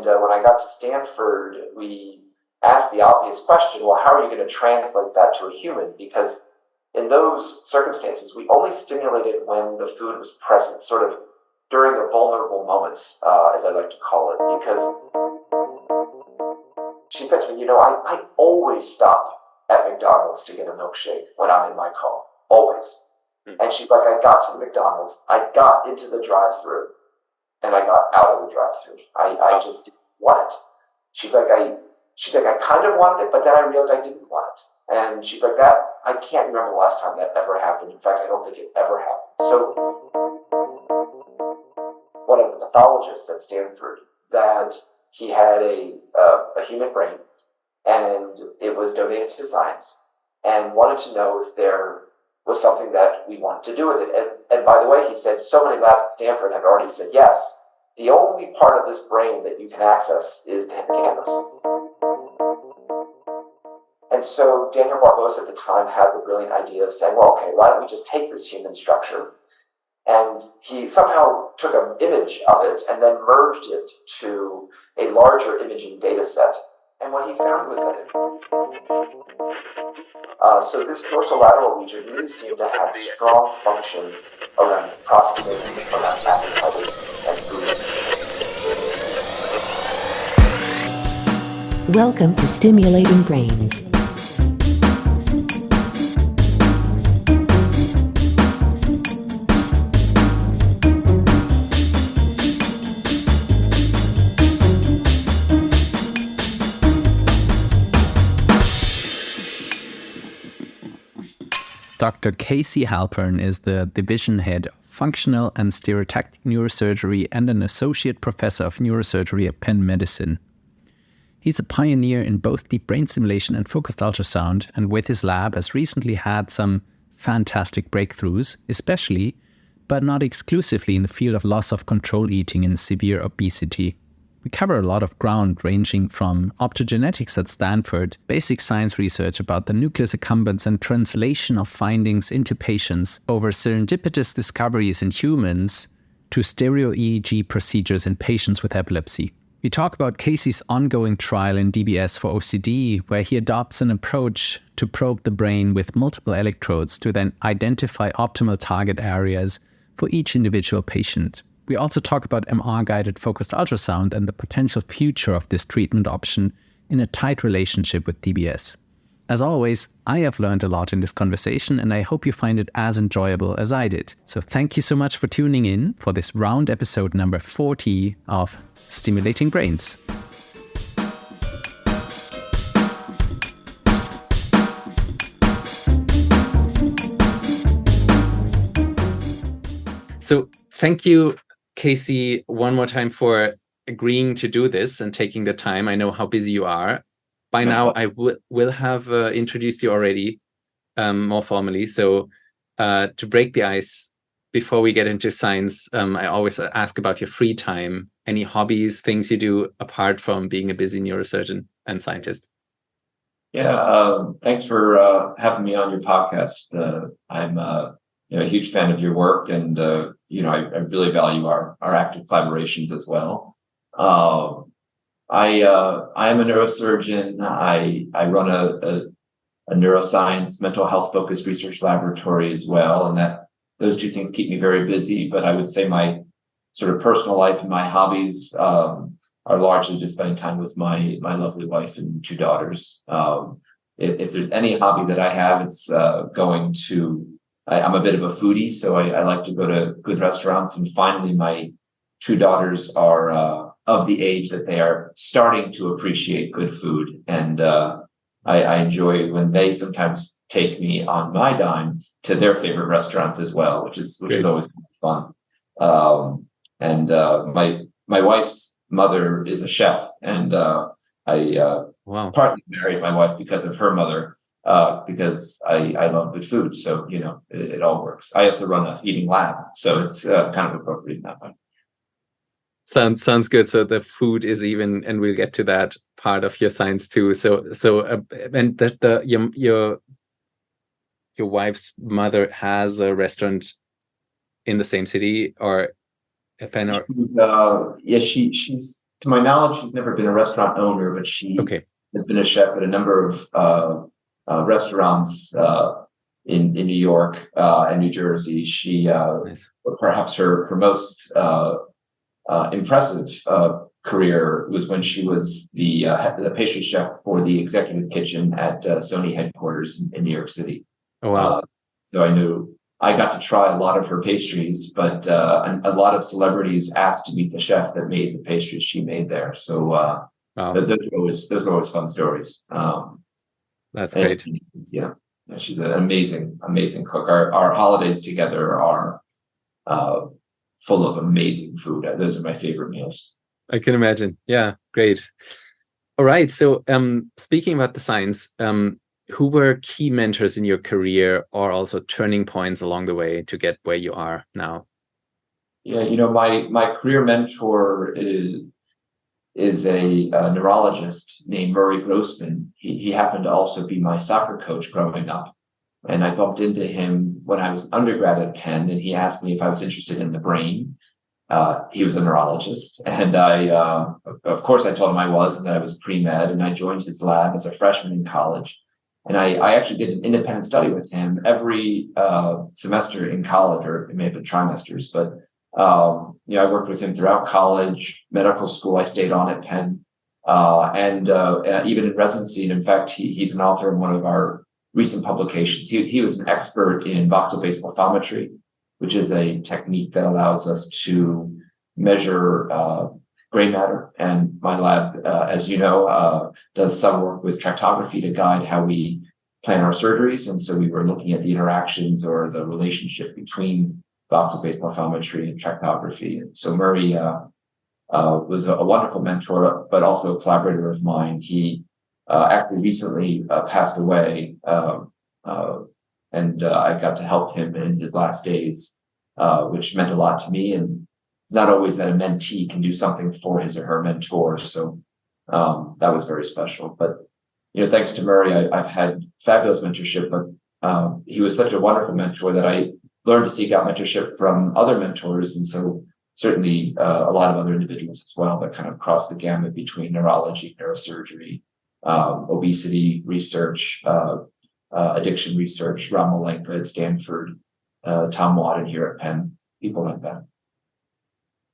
And when I got to Stanford, we asked the obvious question, well, how are you going to translate that to a human? Because in those circumstances, we only stimulated when the food was present, sort of during the vulnerable moments, as I like to call it. Because she said to me, I always stop at McDonald's to get a milkshake when I'm in my car, always. And she's like, I got to the McDonald's, I got into the drive-thru, and I got out of the drive-thru. I just didn't want it. She's like, I kind of wanted it, but then I realized I didn't want it. And she's like, I can't remember the last time that ever happened. In fact, I don't think it ever happened. So one of the pathologists at Stanford, that he had a human brain, and it was donated to science, and wanted to know if there was something that we wanted to do with it. And by the way, he said, so many labs at Stanford have already said yes. The only part of this brain that you can access is the hippocampus. And so Daniel Barbosa at the time had the brilliant idea of saying, well, okay, why don't we just take this human structure? And he somehow took an image of it and then merged it to a larger imaging data set. And what he found was that so this dorsolateral region really seemed to have strong function around processing, around appetite, and food. Welcome to Stimulating Brains. Dr. Casey Halpern is the division head of functional and stereotactic neurosurgery and an associate professor of neurosurgery at Penn Medicine. He's a pioneer in both deep brain stimulation and focused ultrasound, and with his lab has recently had some fantastic breakthroughs, especially, but not exclusively, in the field of loss of control eating and severe obesity. We cover a lot of ground, ranging from optogenetics at Stanford, basic science research about the nucleus accumbens and translation of findings into patients, over serendipitous discoveries in humans, to stereo-EEG procedures in patients with epilepsy. We talk about Casey's ongoing trial in DBS for OCD, where he adopts an approach to probe the brain with multiple electrodes to then identify optimal target areas for each individual patient. We also talk about MR-guided focused ultrasound and the potential future of this treatment option in a tight relationship with DBS. As always, I have learned a lot in this conversation, and I hope you find it as enjoyable as I did. So thank you so much for tuning in for this round episode number 40 of Stimulating Brains. So thank you, Casey, one more time for agreeing to do this and taking the time. I know how busy you are. By now, I will have introduced you already more formally. So to break the ice, before we get into science, I always ask about your free time. Any hobbies, things you do apart from being a busy neurosurgeon and scientist? Yeah, thanks for having me on your podcast. I'm a huge fan of your work, and I really value our active collaborations as well. I am a neurosurgeon. I run a neuroscience, mental health focused research laboratory as well, and those two things keep me very busy. But I would say my sort of personal life and my hobbies are largely just spending time with my lovely wife and two daughters. If there's any hobby that I have, it's going to. I'm a bit of a foodie, so I like to go to good restaurants. And finally, my two daughters are of the age that they are starting to appreciate good food. And I enjoy when they sometimes take me on my dime to their favorite restaurants as well, which is always fun. My wife's mother is a chef, and I partly married my wife because of her mother. Because I love good food, so it all works. I also run a feeding lab, so it's kind of appropriate in that way. Sounds good. So the food is even, and we'll get to that part of your science too. And that your wife's mother has a restaurant in the same city or a Penn or she's to my knowledge, she's never been a restaurant owner, but she has been a chef at a number of restaurants in New York and New Jersey. She perhaps her most impressive career was when she was the pastry chef for the executive kitchen at Sony headquarters in New York City. Oh wow! So I got to try a lot of her pastries, but a lot of celebrities asked to meet the chef that made the pastries she made there. So wow. those are always fun stories. That's great. Yeah, she's an amazing cook. Our holidays together are full of amazing food. Those are my favorite meals. I can imagine. Yeah, great. All right. So speaking about the science, who were key mentors in your career or also turning points along the way to get where you are now? Yeah, my career mentor is a neurologist named Murray Grossman. He happened to also be my soccer coach growing up. And I bumped into him when I was an undergrad at Penn, and he asked me if I was interested in the brain. He was a neurologist, and of course, I told him I was, and that I was pre-med, and I joined his lab as a freshman in college. And I actually did an independent study with him every semester in college, or it may have been trimesters, but I worked with him throughout college, medical school. I stayed on at Penn, and even in residency. And in fact, he's an author in one of our recent publications. He was an expert in voxel-based morphometry, which is a technique that allows us to measure gray matter. And my lab, as you know, does some work with tractography to guide how we plan our surgeries. And so we were looking at the interactions or the relationship between voxel-based morphometry and tractography. And so Murray was a wonderful mentor, but also a collaborator of mine. He actually recently passed away, and I got to help him in his last days, which meant a lot to me. And it's not always that a mentee can do something for his or her mentor, so that was very special. But thanks to Murray, I've had fabulous mentorship. But he was such a wonderful mentor that I learned to seek out mentorship from other mentors, and so certainly a lot of other individuals as well that kind of crossed the gamut between neurology, neurosurgery, obesity research, addiction research, Ram Malenka at Stanford, Tom Wadden here at Penn, people like that.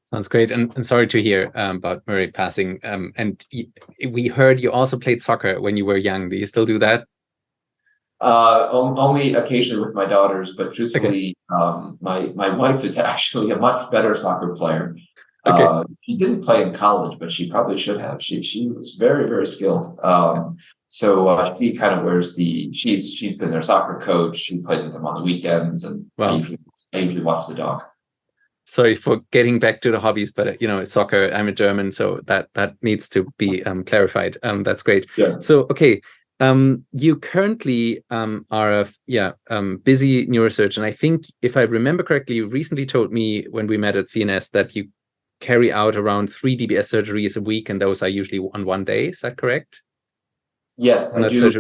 Sounds great. And sorry to hear about Murray passing. And we heard you also played soccer when you were young. Do you still do that? Only occasionally with my daughters, but truthfully, my wife is actually a much better soccer player. She didn't play in college, but she probably should have. She was very, very skilled. So she kind of wears she's been their soccer coach. She plays with them on the weekends, and I usually watch the dog. Sorry for getting back to the hobbies, but soccer, I'm a German, so that needs to be clarified. That's great. Yes. So you currently are a busy neurosurgeon. I think if I remember correctly, you recently told me when we met at CNS that you carry out around 3 DBS surgeries a week, and those are usually on one day. Is that correct? Yes, I do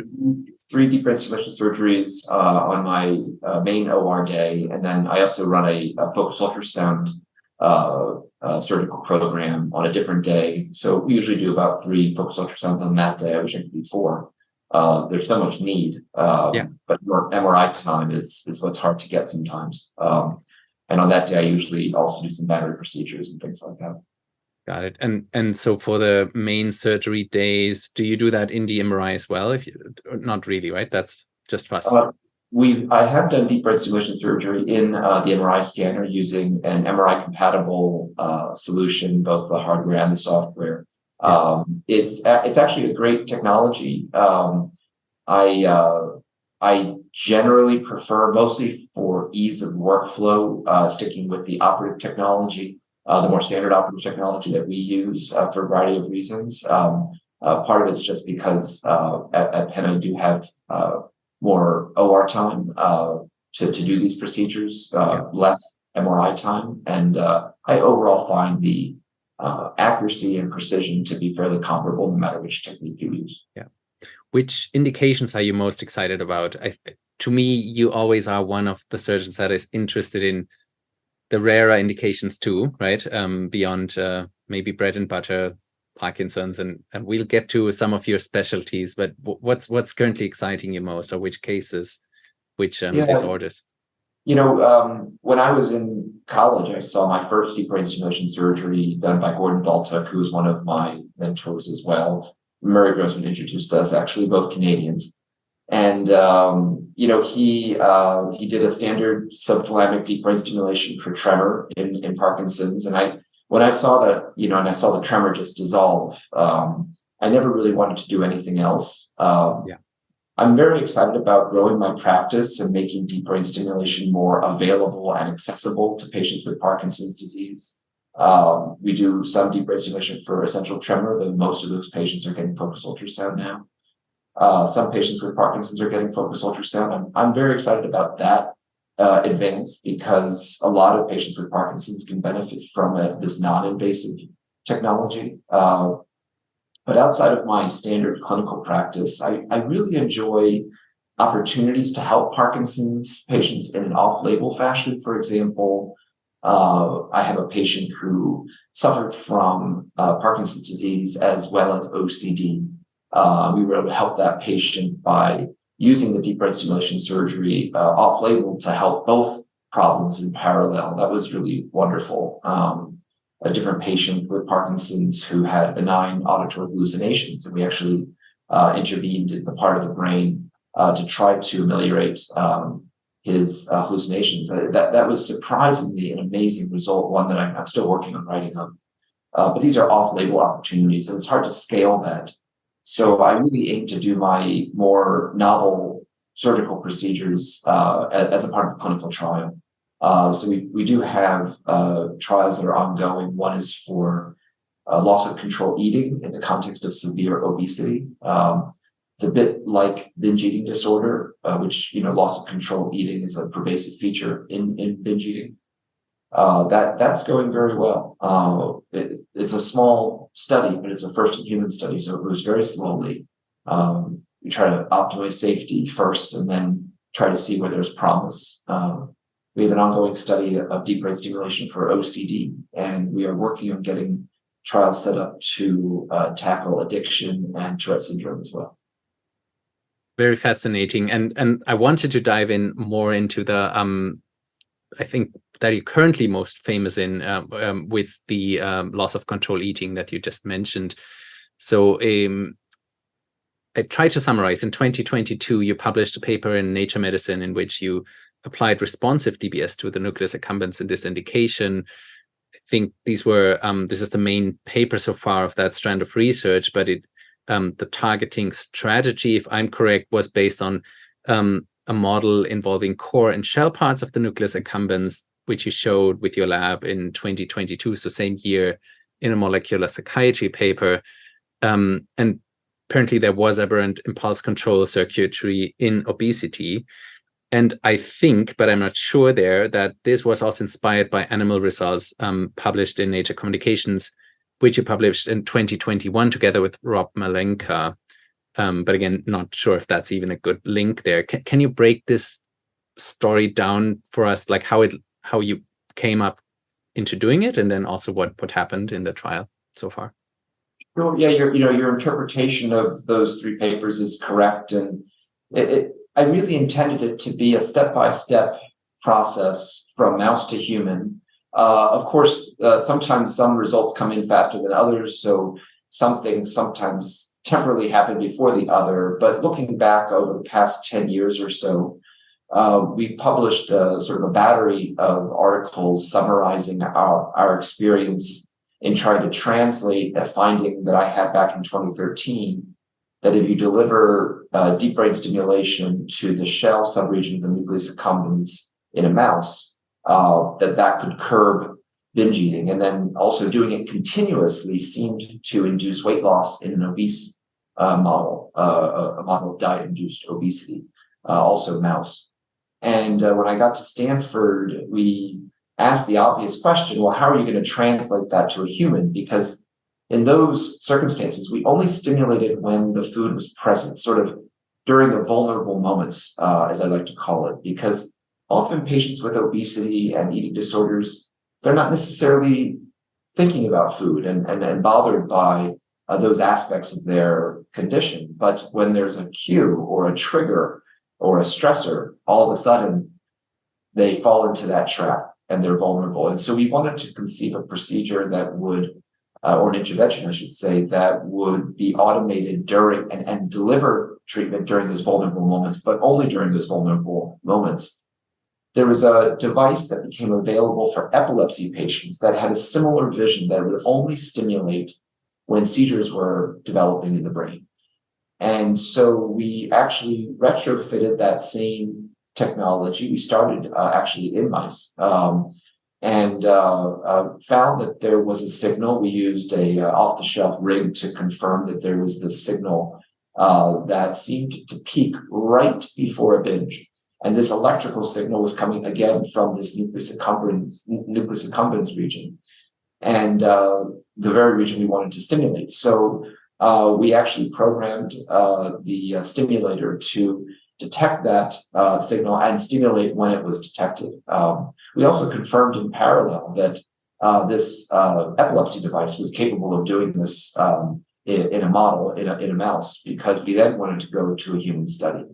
3 deep brain stimulation surgeries on my main OR day, and then I also run a focused ultrasound surgical program on a different day. So we usually do about 3 focused ultrasounds on that day. I wish I could do 4. There's so much need, but MRI time is what's hard to get sometimes. And on that day, I usually also do some battery procedures and things like that. Got it. And so for the main surgery days, do you do that in the MRI as well? Not really, right? That's just fast. I have done deep brain stimulation surgery in the MRI scanner using an MRI compatible solution, both the hardware and the software. It's actually a great technology. I generally prefer, mostly for ease of workflow, sticking with the operative technology, the more standard operative technology that we use for a variety of reasons. Part of it's just because at Penn I do have more OR time to do these procedures, less MRI time, and I overall find the accuracy and precision to be fairly comparable no matter which technique you use. Yeah. Which indications are you most excited about? To me, you always are one of the surgeons that is interested in the rarer indications too, right? Beyond maybe bread and butter Parkinson's, and we'll get to some of your specialties. But what's currently exciting you most, or which cases, which disorders? When I was in college, I saw my first deep brain stimulation surgery done by Gordon Daltuk, who was one of my mentors as well. Murray Grossman introduced us, actually, both Canadians. And, he did a standard subthalamic deep brain stimulation for tremor in Parkinson's. And when I saw that, and I saw the tremor just dissolve, I never really wanted to do anything else. I'm very excited about growing my practice and making deep brain stimulation more available and accessible to patients with Parkinson's disease. We do some deep brain stimulation for essential tremor, though most of those patients are getting focused ultrasound now. Some patients with Parkinson's are getting focused ultrasound. I'm very excited about that advance, because a lot of patients with Parkinson's can benefit from this non-invasive technology. But outside of my standard clinical practice, I really enjoy opportunities to help Parkinson's patients in an off-label fashion. For example, I have a patient who suffered from Parkinson's disease as well as OCD. We were able to help that patient by using the deep brain stimulation surgery off-label to help both problems in parallel. That was really wonderful. A different patient with Parkinson's who had benign auditory hallucinations, and we actually intervened in the part of the brain to try to ameliorate his hallucinations. That was surprisingly an amazing result, one that I'm still working on writing on. But these are off-label opportunities, and it's hard to scale that. So I really aim to do my more novel surgical procedures as a part of a clinical trial. So we do have trials that are ongoing. One is for loss of control eating in the context of severe obesity. It's a bit like binge eating disorder, which, loss of control eating is a pervasive feature in binge eating. That's going very well. It's a small study, but it's a first in human study, so it moves very slowly. We try to optimize safety first, and then try to see where there's promise. We have an ongoing study of deep brain stimulation for OCD, and we are working on getting trials set up to tackle addiction and Tourette syndrome as well. Very fascinating, and I wanted to dive in more into the I think that you're currently most famous in with the loss of control eating that you just mentioned. So I try to summarize. In 2022, you published a paper in Nature Medicine in which you applied responsive DBS to the nucleus accumbens in this indication. I think this is the main paper so far of that strand of research, but the targeting strategy, if I'm correct, was based on a model involving core and shell parts of the nucleus accumbens, which you showed with your lab in 2022, so same year, in a molecular psychiatry paper. And apparently there was aberrant impulse control circuitry in obesity. And I think, but I'm not sure that this was also inspired by animal results published in Nature Communications, which you published in 2021 together with Rob Malenka. But again, not sure if that's even a good link there. Can you break this story down for us, like how you came up into doing it, and then also what happened in the trial so far? Well, yeah, your interpretation of those three papers is correct, and I really intended it to be a step-by-step process from mouse to human. Of course, sometimes some results come in faster than others, so some things sometimes temporarily happen before the other. But looking back over the past 10 years or so, we published sort of a battery of articles summarizing our experience in trying to translate a finding that I had back in 2013, that if you deliver deep brain stimulation to the shell subregion of the nucleus accumbens in a mouse, that could curb binge eating. And then also doing it continuously seemed to induce weight loss in an obese model, a model of diet-induced obesity, also mouse. And when I got to Stanford, we asked the obvious question, well, how are you going to translate that to a human? Because in those circumstances, we only stimulated when the food was present, sort of during the vulnerable moments, as I like to call it, because often patients with obesity and eating disorders, they're not necessarily thinking about food and bothered by those aspects of their condition. But when there's a cue or a trigger or a stressor, all of a sudden they fall into that trap and they're vulnerable. And so we wanted to conceive a procedure that would, or an intervention, I should say, that would be automated during and deliver treatment during those vulnerable moments, but only during those vulnerable moments. There was a device that became available for epilepsy patients that had a similar vision, that it would only stimulate when seizures were developing in the brain. And so we actually retrofitted that same technology. We started actually in mice and found that there was a signal. We used a off-the-shelf rig to confirm that there was this signal that seemed to peak right before a binge. And this electrical signal was coming again from this nucleus accumbens region, and the very region we wanted to stimulate. So we actually programmed the stimulator to detect that signal and stimulate when it was detected. We also confirmed in parallel that this epilepsy device was capable of doing this in a model, in a mouse, because we then wanted to go to a human study.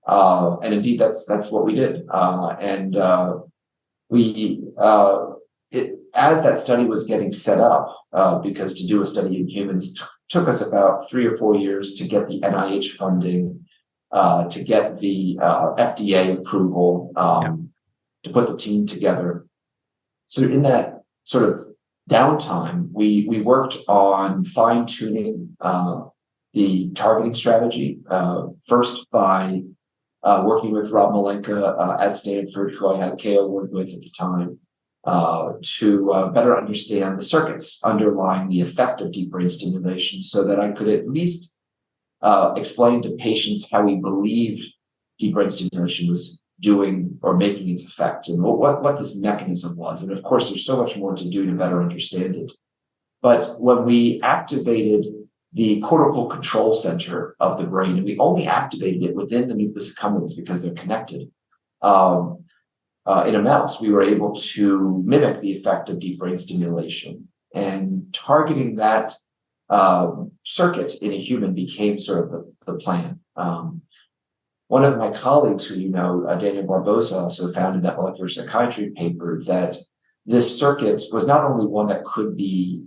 And indeed, that's what we did. As that study was getting set up, because to do a study in humans took us about 3 or 4 years to get the NIH funding, to get the FDA approval, to put the team together. So in that sort of downtime, we worked on fine-tuning the targeting strategy, first by working with Rob Malenka at Stanford, who I had a KO work with at the time, to better understand the circuits underlying the effect of deep brain stimulation, so that I could at least explain to patients how we believed deep brain stimulation was doing or making its effect, and what this mechanism was. And of course, there's so much more to do to better understand it. But when we activated the cortical control center of the brain, and we only activated it within the nucleus accumbens because they're connected, in a mouse, we were able to mimic the effect of deep brain stimulation. And targeting that circuit in a human became sort of the plan. One of my colleagues, who you know, Daniel Barbosa, also found in that molecular psychiatry paper that this circuit was not only one that could be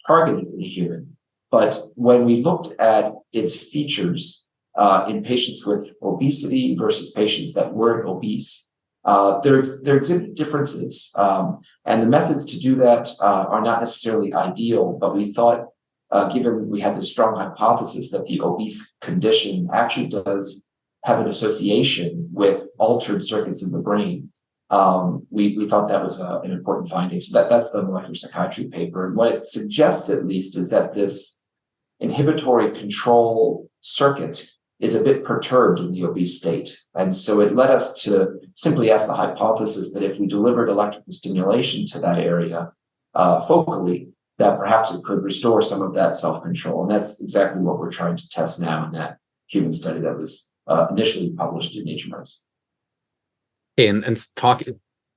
targeted in a human, but when we looked at its features in patients with obesity versus patients that weren't obese, there exhibit differences. And the methods to do that are not necessarily ideal, but we thought, given we had this strong hypothesis that the obese condition actually does have an association with altered circuits in the brain, we thought that was an important finding. So that's the molecular psychiatry paper. And what it suggests, at least, is that this inhibitory control circuit is a bit perturbed in the obese state. And so it led us to simply ask the hypothesis that if we delivered electrical stimulation to that area focally, that perhaps it could restore some of that self-control. And that's exactly what we're trying to test now in that human study that was initially published in Nature Medicine.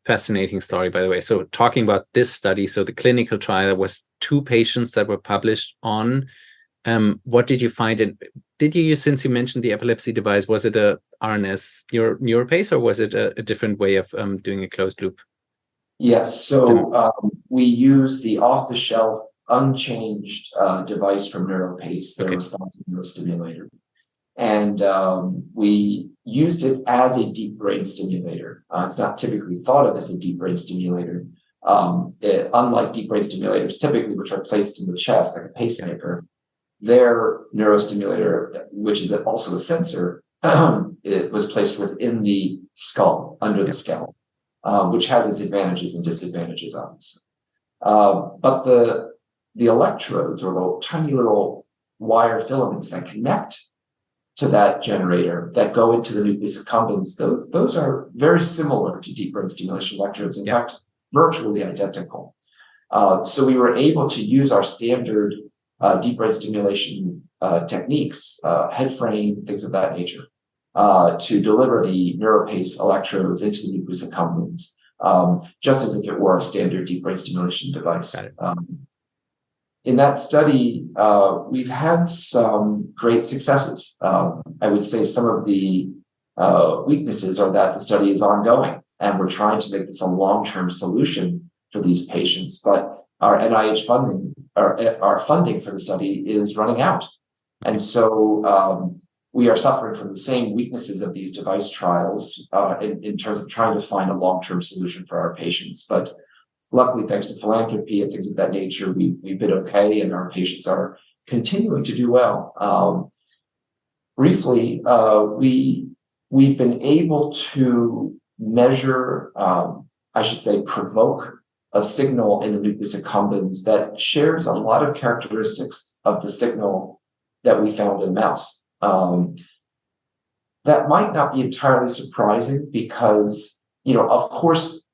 Fascinating story, by the way. So talking about this study, so the clinical trial, there was 2 patients that were published on. What did you find? And did you use, since you mentioned the epilepsy device, was it a RNS neuropace, or was it a different way of doing a closed loop? Yes. So we use the off-the-shelf, unchanged device from NeuroPace, the responsive neurostimulator. And we used it as a deep brain stimulator. It's not typically thought of as a deep brain stimulator. Unlike deep brain stimulators, typically, which are placed in the chest, like a pacemaker, their neurostimulator, which is also a sensor, it was placed within the skull, under the skull, which has its advantages and disadvantages, obviously. But the electrodes, or the tiny little wire filaments that connect to that generator that go into the nucleus accumbens, those are very similar to deep brain stimulation electrodes. In fact, virtually identical. So we were able to use our standard deep brain stimulation techniques, head frame, things of that nature, to deliver the NeuroPace electrodes into the nucleus accumbens, just as if it were a standard deep brain stimulation device. in that study, we've had some great successes. I would say some of the weaknesses are that the study is ongoing, and we're trying to make this a long-term solution for these patients. But our NIH funding, our funding for the study is running out. And so we are suffering from the same weaknesses of these device trials in terms of trying to find a long-term solution for our patients. But luckily, thanks to philanthropy and things of that nature, we've been okay, and our patients are continuing to do well. Briefly, we've been able to measure, I should say, provoke a signal in the nucleus accumbens that shares a lot of characteristics of the signal that we found in mouse. That might not be entirely surprising because, of course,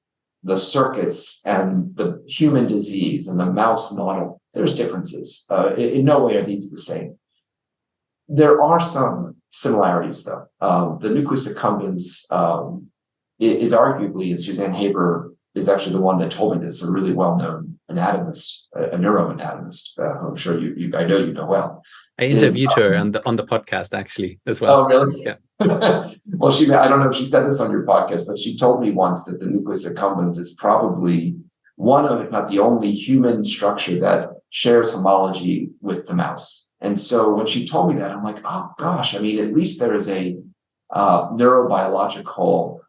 the circuits and the human disease and the mouse model, there's differences. In no way are these the same. There are some similarities, though. The nucleus accumbens is arguably, and Suzanne Haber is actually the one that told me this, a really well-known anatomist, a neuroanatomist, who I'm sure I know you know well. I interviewed her on the podcast actually as well. Oh, really? Yeah. Well, I don't know if she said this on your podcast, but she told me once that the nucleus accumbens is probably one of, if not the only, human structure that shares homology with the mouse. And so when she told me that, I'm like, oh gosh, I mean, at least there is a neurobiological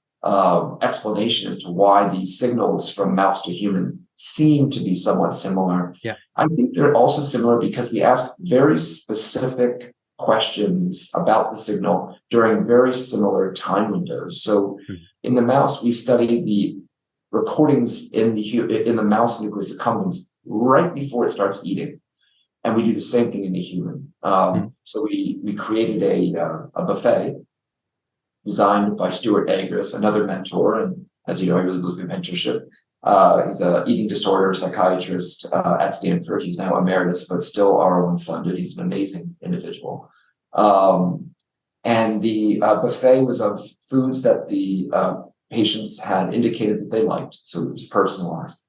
explanation as to why these signals from mouse to human seem to be somewhat similar. Yeah. I think they're also similar because we ask very specific questions about the signal during very similar time windows. So in the mouse, we studied the recordings in the mouse nucleus accumbens right before it starts eating. And we do the same thing in the human. So we created a buffet designed by Stuart Agris, another mentor. And as you know, I really believe in mentorship. He's an eating disorder psychiatrist at Stanford. He's now emeritus, but still R01 funded. He's an amazing individual. And the buffet was of foods that the patients had indicated that they liked. So it was personalized.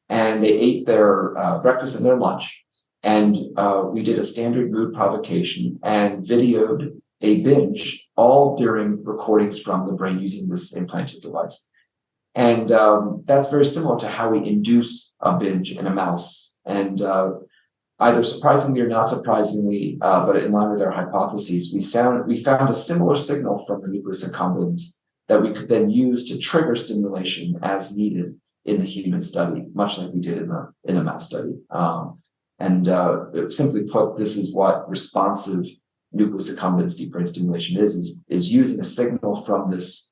And they ate their breakfast and their lunch. And we did a standard mood provocation and videoed a binge, all during recordings from the brain using this implanted device. And that's very similar to how we induce a binge in a mouse. And either surprisingly or not surprisingly, but in line with our hypotheses, we found a similar signal from the nucleus accumbens that we could then use to trigger stimulation as needed in the human study, much like we did in the mouse study. Simply put, this is what responsive nucleus accumbens deep brain stimulation is using a signal from this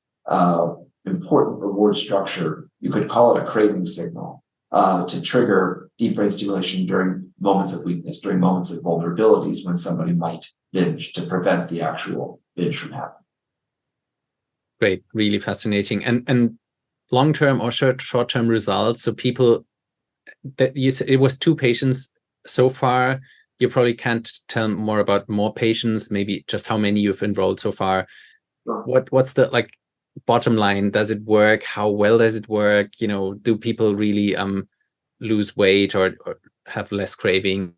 important reward structure. You could call it a craving signal to trigger deep brain stimulation during moments of weakness, during moments of vulnerabilities when somebody might binge, to prevent the actual binge from happening. Great, really fascinating. And long-term or short-term results. So people that you said it was 2 patients so far. You probably can't tell more about more patients, maybe just how many you've enrolled so far. Sure. What's the bottom line? Does it work? How well does it work? Do people really lose weight or have less craving,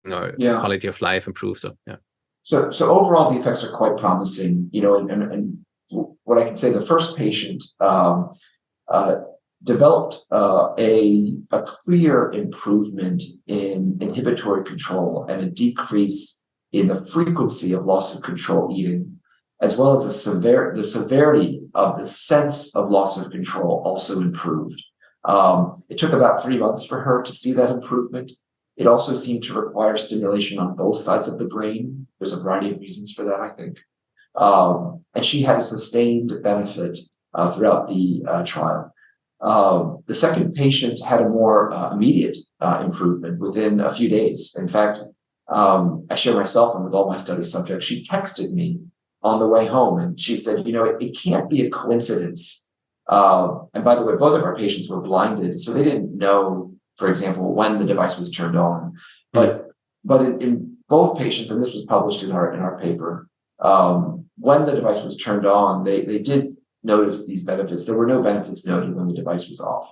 or quality of life improve? So yeah. So overall, the effects are quite promising. And what I can say, the first patient developed a clear improvement in inhibitory control and a decrease in the frequency of loss of control eating, as well as the severity of the sense of loss of control also improved. It took about 3 months for her to see that improvement. It also seemed to require stimulation on both sides of the brain. There's a variety of reasons for that, I think. And she had a sustained benefit throughout the trial. The second patient had a more immediate improvement within a few days. In fact, I share my cell phone with all my study subjects. She texted me on the way home and she said, it can't be a coincidence. And by the way, both of our patients were blinded, so they didn't know, for example, when the device was turned on. But in both patients, and this was published in our paper, when the device was turned on, they did notice these benefits. There were no benefits noted when the device was off.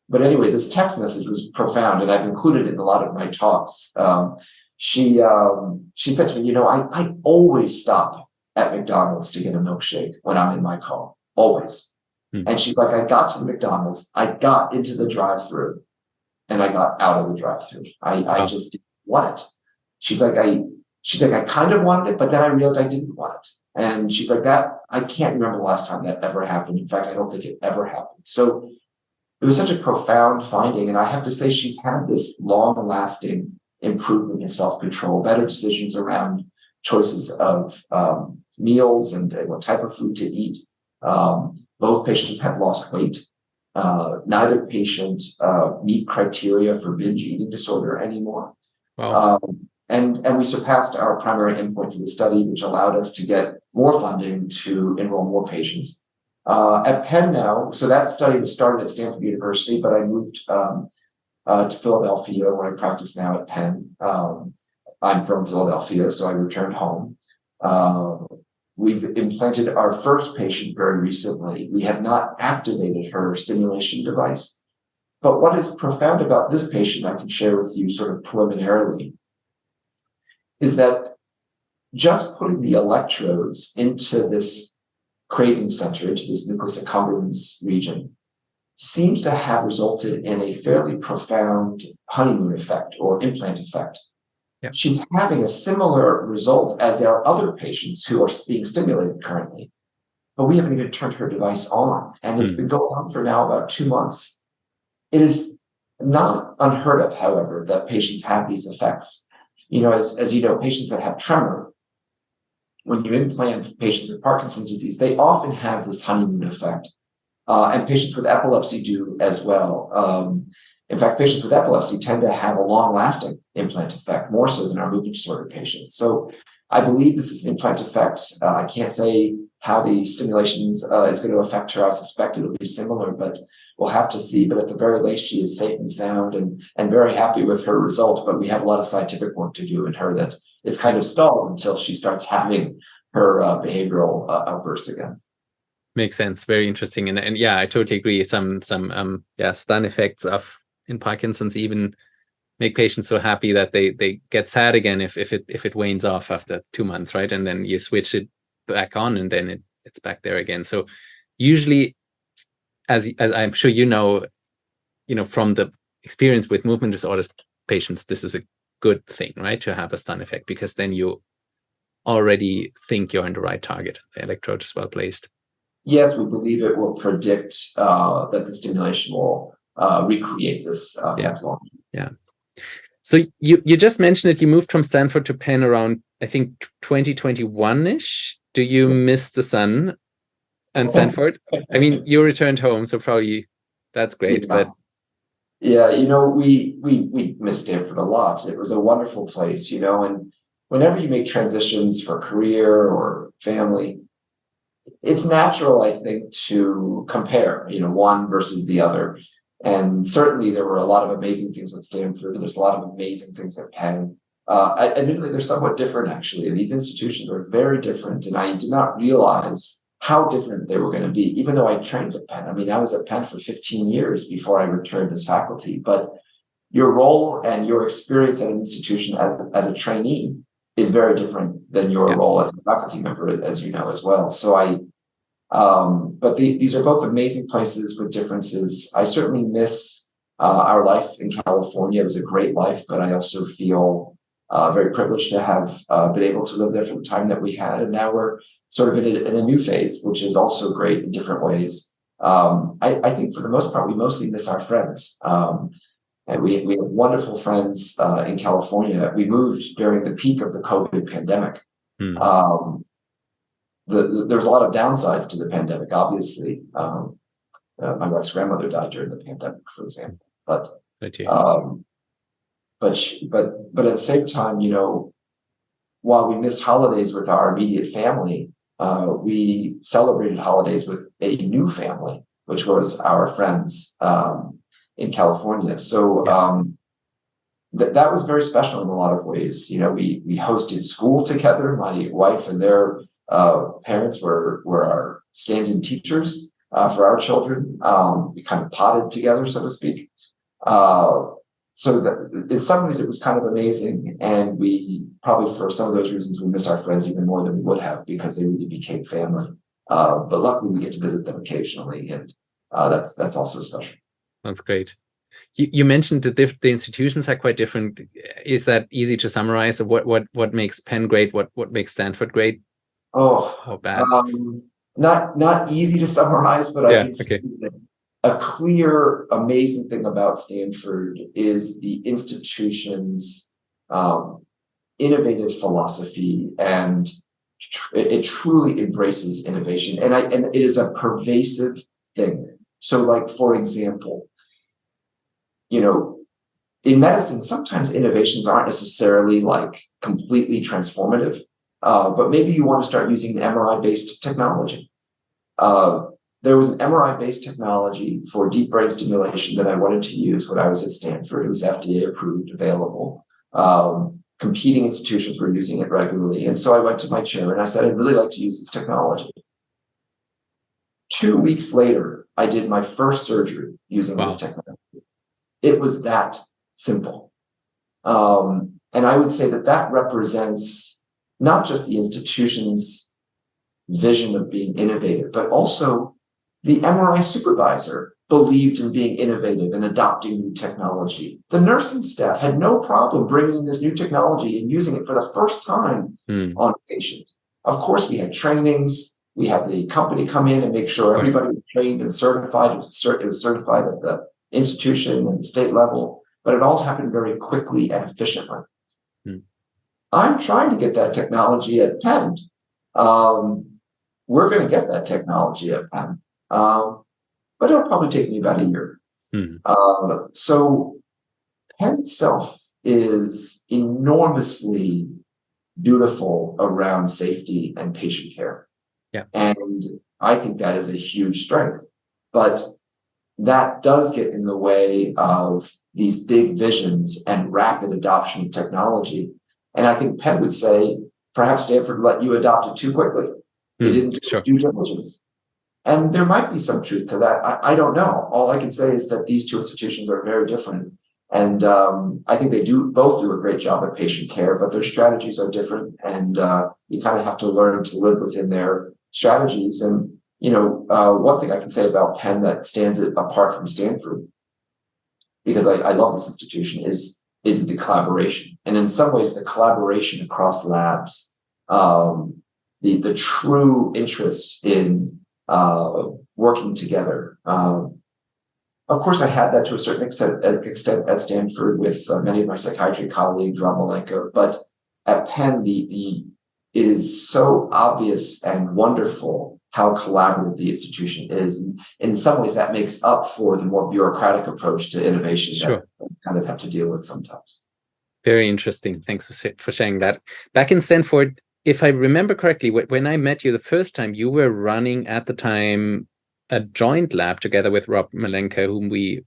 But anyway, this text message was profound, and I've included it in a lot of my talks. She said to me, I always stop at McDonald's to get a milkshake when I'm in my car, always. And she's like, I got to the McDonald's, I got into the drive-through, and I got out of the drive-through. I just didn't want it. She's like, I kind of wanted it, but then I realized I didn't want it. And she's like, I can't remember the last time that ever happened. In fact, I don't think it ever happened. So it was such a profound finding. And I have to say, she's had this long-lasting improvement in self-control, better decisions around choices of meals and what type of food to eat. Both patients have lost weight. Neither patient meet criteria for binge eating disorder anymore. Wow. And we surpassed our primary endpoint for the study, which allowed us to get more funding to enroll more patients. At Penn now, so that study was started at Stanford University, but I moved to Philadelphia, where I practice now at Penn. I'm from Philadelphia, so I returned home. We've implanted our first patient very recently. We have not activated her stimulation device. But what is profound about this patient, I can share with you sort of preliminarily, is that just putting the electrodes into this craving center, into this nucleus accumbens region, seems to have resulted in a fairly profound honeymoon effect or implant effect. Yeah. She's having a similar result as our other patients who are being stimulated currently, but we haven't even turned her device on. And it's been going on for now about 2 months. It is not unheard of, however, that patients have these effects. As you know, patients that have tremor, when you implant patients with Parkinson's disease, they often have this honeymoon effect. And patients with epilepsy do as well. In fact, patients with epilepsy tend to have a long-lasting implant effect, more so than our movement disorder patients. So I believe this is an implant effect. I can't say how the stimulations is going to affect her. I suspect it'll be similar, but we'll have to see. But at the very least, she is safe and sound and very happy with her result. But we have a lot of scientific work to do in her that is kind of stalled until she starts having her behavioral outbursts again. Makes sense. Very interesting. And yeah, I totally agree. Some stun effects in Parkinson's even make patients so happy that they get sad again if it wanes off after 2 months, right? And then you switch it back on, and then it's back there again. So usually, as I'm sure from the experience with movement disorders patients, this is a good thing, right? To have a stun effect, because then you already think you're in the right target. The electrode is well placed. Yes, we believe it will predict that the stimulation will recreate this effect. Yeah. So you just mentioned that you moved from Stanford to Penn around, I think, 2021-ish. Do you miss the sun and Stanford? I mean, you returned home, so probably that's great. But yeah, we miss Stanford a lot. It was a wonderful place, and whenever you make transitions for career or family, it's natural, I think, to compare, one versus the other. And certainly there were a lot of amazing things at Stanford. There's a lot of amazing things at Penn. Admittedly, they're somewhat different, actually. These institutions are very different, and I did not realize how different they were going to be, even though I trained at Penn. I mean, I was at Penn for 15 years before I returned as faculty. But your role and your experience at an institution as a trainee is very different than your role as a faculty member, as you know as well. So but these are both amazing places with differences. I certainly miss our life in California. It was a great life, but I also feel very privileged to have been able to live there for the time that we had. And now we're sort of in a new phase, which is also great in different ways. I think for the most part, we mostly miss our friends. And we have wonderful friends in California. We moved during the peak of the COVID pandemic. There's a lot of downsides to the pandemic, obviously. My wife's grandmother died during the pandemic, for example. But at the same time, while we missed holidays with our immediate family, we celebrated holidays with a new family, which was our friends in California. So that was very special in a lot of ways. We hosted school together. My wife and their parents were our stand-in teachers. for our children. We kind of potted together, so to speak. So that in some ways it was kind of amazing, and we probably, for some of those reasons, we miss our friends even more than we would have, because they really became family. But luckily we get to visit them occasionally, and that's also special. That's great. You mentioned that the institutions are quite different. Is that easy to summarize? What makes Penn great? What makes Stanford great? Oh, bad? Not easy to summarize, but I can okay. say that a clear, amazing thing about Stanford is the institution's innovative philosophy, and it truly embraces innovation, and it is a pervasive thing. So, like, for example, in medicine, sometimes innovations aren't necessarily like completely transformative, but maybe you want to start using an MRI-based technology. There was an MRI-based technology for deep brain stimulation that I wanted to use when I was at Stanford. It was FDA approved, available. Competing institutions were using it regularly. And so I went to my chair and I said, I'd really like to use this technology. 2 weeks later, I did my first surgery using this technology. It was that simple. And I would say that represents not just the institution's vision of being innovative, but also the MRI supervisor believed in being innovative and adopting new technology. The nursing staff had no problem bringing this new technology and using it for the first time on a patient. Of course, we had trainings. We had the company come in and make sure everybody was trained and certified. It was certified at the institution and the state level, but it all happened very quickly and efficiently. I'm trying to get that technology at Penn. We're going to get that technology at Penn. But it'll probably take me about a year. So Penn itself is enormously dutiful around safety and patient care. And I think that is a huge strength. But that does get in the way of these big visions and rapid adoption of technology. And I think Penn would say, perhaps Stanford let you adopt it too quickly. They didn't do its due diligence. And there might be some truth to that. I don't know. All I can say is that these two institutions are very different. And I think they both do a great job at patient care, but their strategies are different. And you kind of have to learn to live within their strategies. And, one thing I can say about Penn that stands it apart from Stanford, because I love this institution, is the collaboration. And in some ways, the collaboration across labs, the true interest in working together. Of course, I had that to a certain extent at Stanford with many of my psychiatry colleagues, Rob Malenko, but at Penn, it is so obvious and wonderful how collaborative the institution is. And in some ways, that makes up for the more bureaucratic approach to innovation that we kind of have to deal with sometimes. Very interesting. Thanks for sharing that. Back in Stanford, if I remember correctly, when I met you the first time, you were running at the time a joint lab together with Rob Malenko, whom we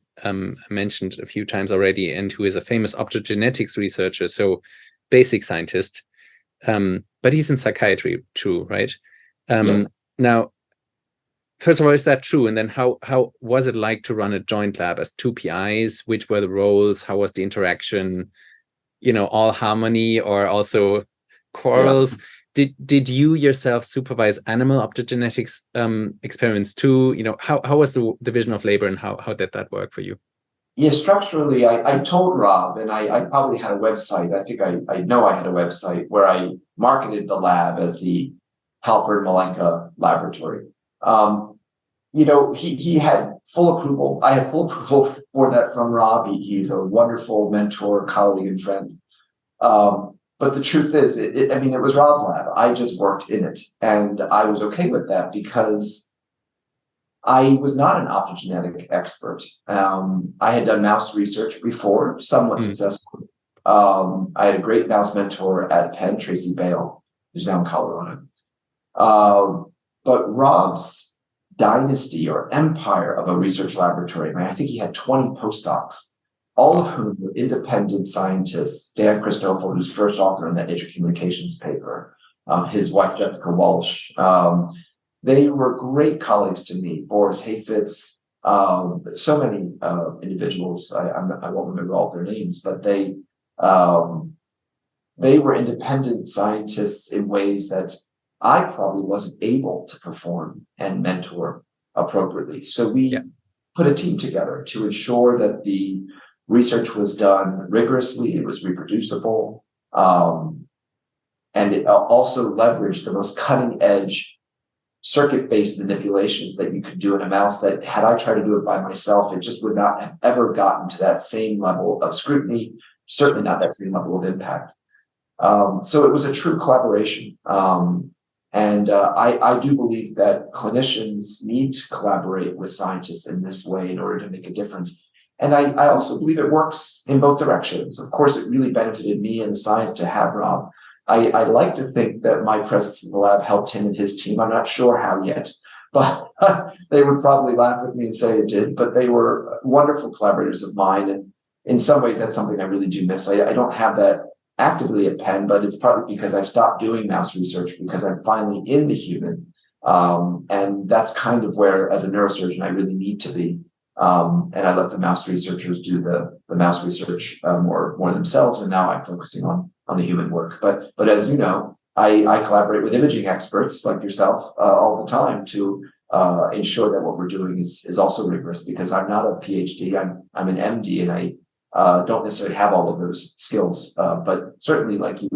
mentioned a few times already, and who is a famous optogenetics researcher, so basic scientist. But he's in psychiatry too, right? Yes. Now, first of all, is that true? And then how was it like to run a joint lab as two PIs? Which were the roles? How was the interaction? All harmony or also quarrels? Did you yourself supervise animal optogenetics experiments too? How was the division of labor, and how did that work for you? Yeah, structurally, I told Rob, and I probably had a website. I think I know I had a website where I marketed the lab as the Halpern Malenko Laboratory. He had full approval. I had full approval for that from Rob. He's a wonderful mentor, colleague, and friend. But the truth is, it was Rob's lab. I just worked in it, and I was okay with that because I was not an optogenetic expert. I had done mouse research before, somewhat successfully. I had a great mouse mentor at Penn, Tracy Bale, who's now in Colorado. But Rob's dynasty or empire of a research laboratory, I think he had 20 postdocs, all of whom were independent scientists. Dan Christoffel, who's first author in that Nature Communications paper, his wife, Jessica Walsh, They were great colleagues to me. Boris Hayfitz, so many individuals. I won't remember all their names, but they were independent scientists in ways that I probably wasn't able to perform and mentor appropriately. So we put a team together to ensure that the research was done rigorously, it was reproducible, and it also leveraged the most cutting edge circuit-based manipulations that you could do in a mouse that, had I tried to do it by myself, it just would not have ever gotten to that same level of scrutiny, certainly not that same level of impact. So it was a true collaboration. And I do believe that clinicians need to collaborate with scientists in this way in order to make a difference. And I also believe it works in both directions. Of course, it really benefited me and the science to have Rob. I like to think that my presence in the lab helped him and his team. I'm not sure how yet, but they would probably laugh at me and say it did. But they were wonderful collaborators of mine. And in some ways, that's something I really do miss. I don't have that actively at Penn, but it's partly because I've stopped doing mouse research because I'm finally in the human. And that's kind of where, as a neurosurgeon, I really need to be. And I let the mouse researchers do the mouse research more themselves. And now I'm focusing on the human work. But as you know, I collaborate with imaging experts like yourself all the time to ensure that what we're doing is also rigorous, because I'm not a PhD, I'm an MD, and I don't necessarily have all of those skills, but certainly, like you,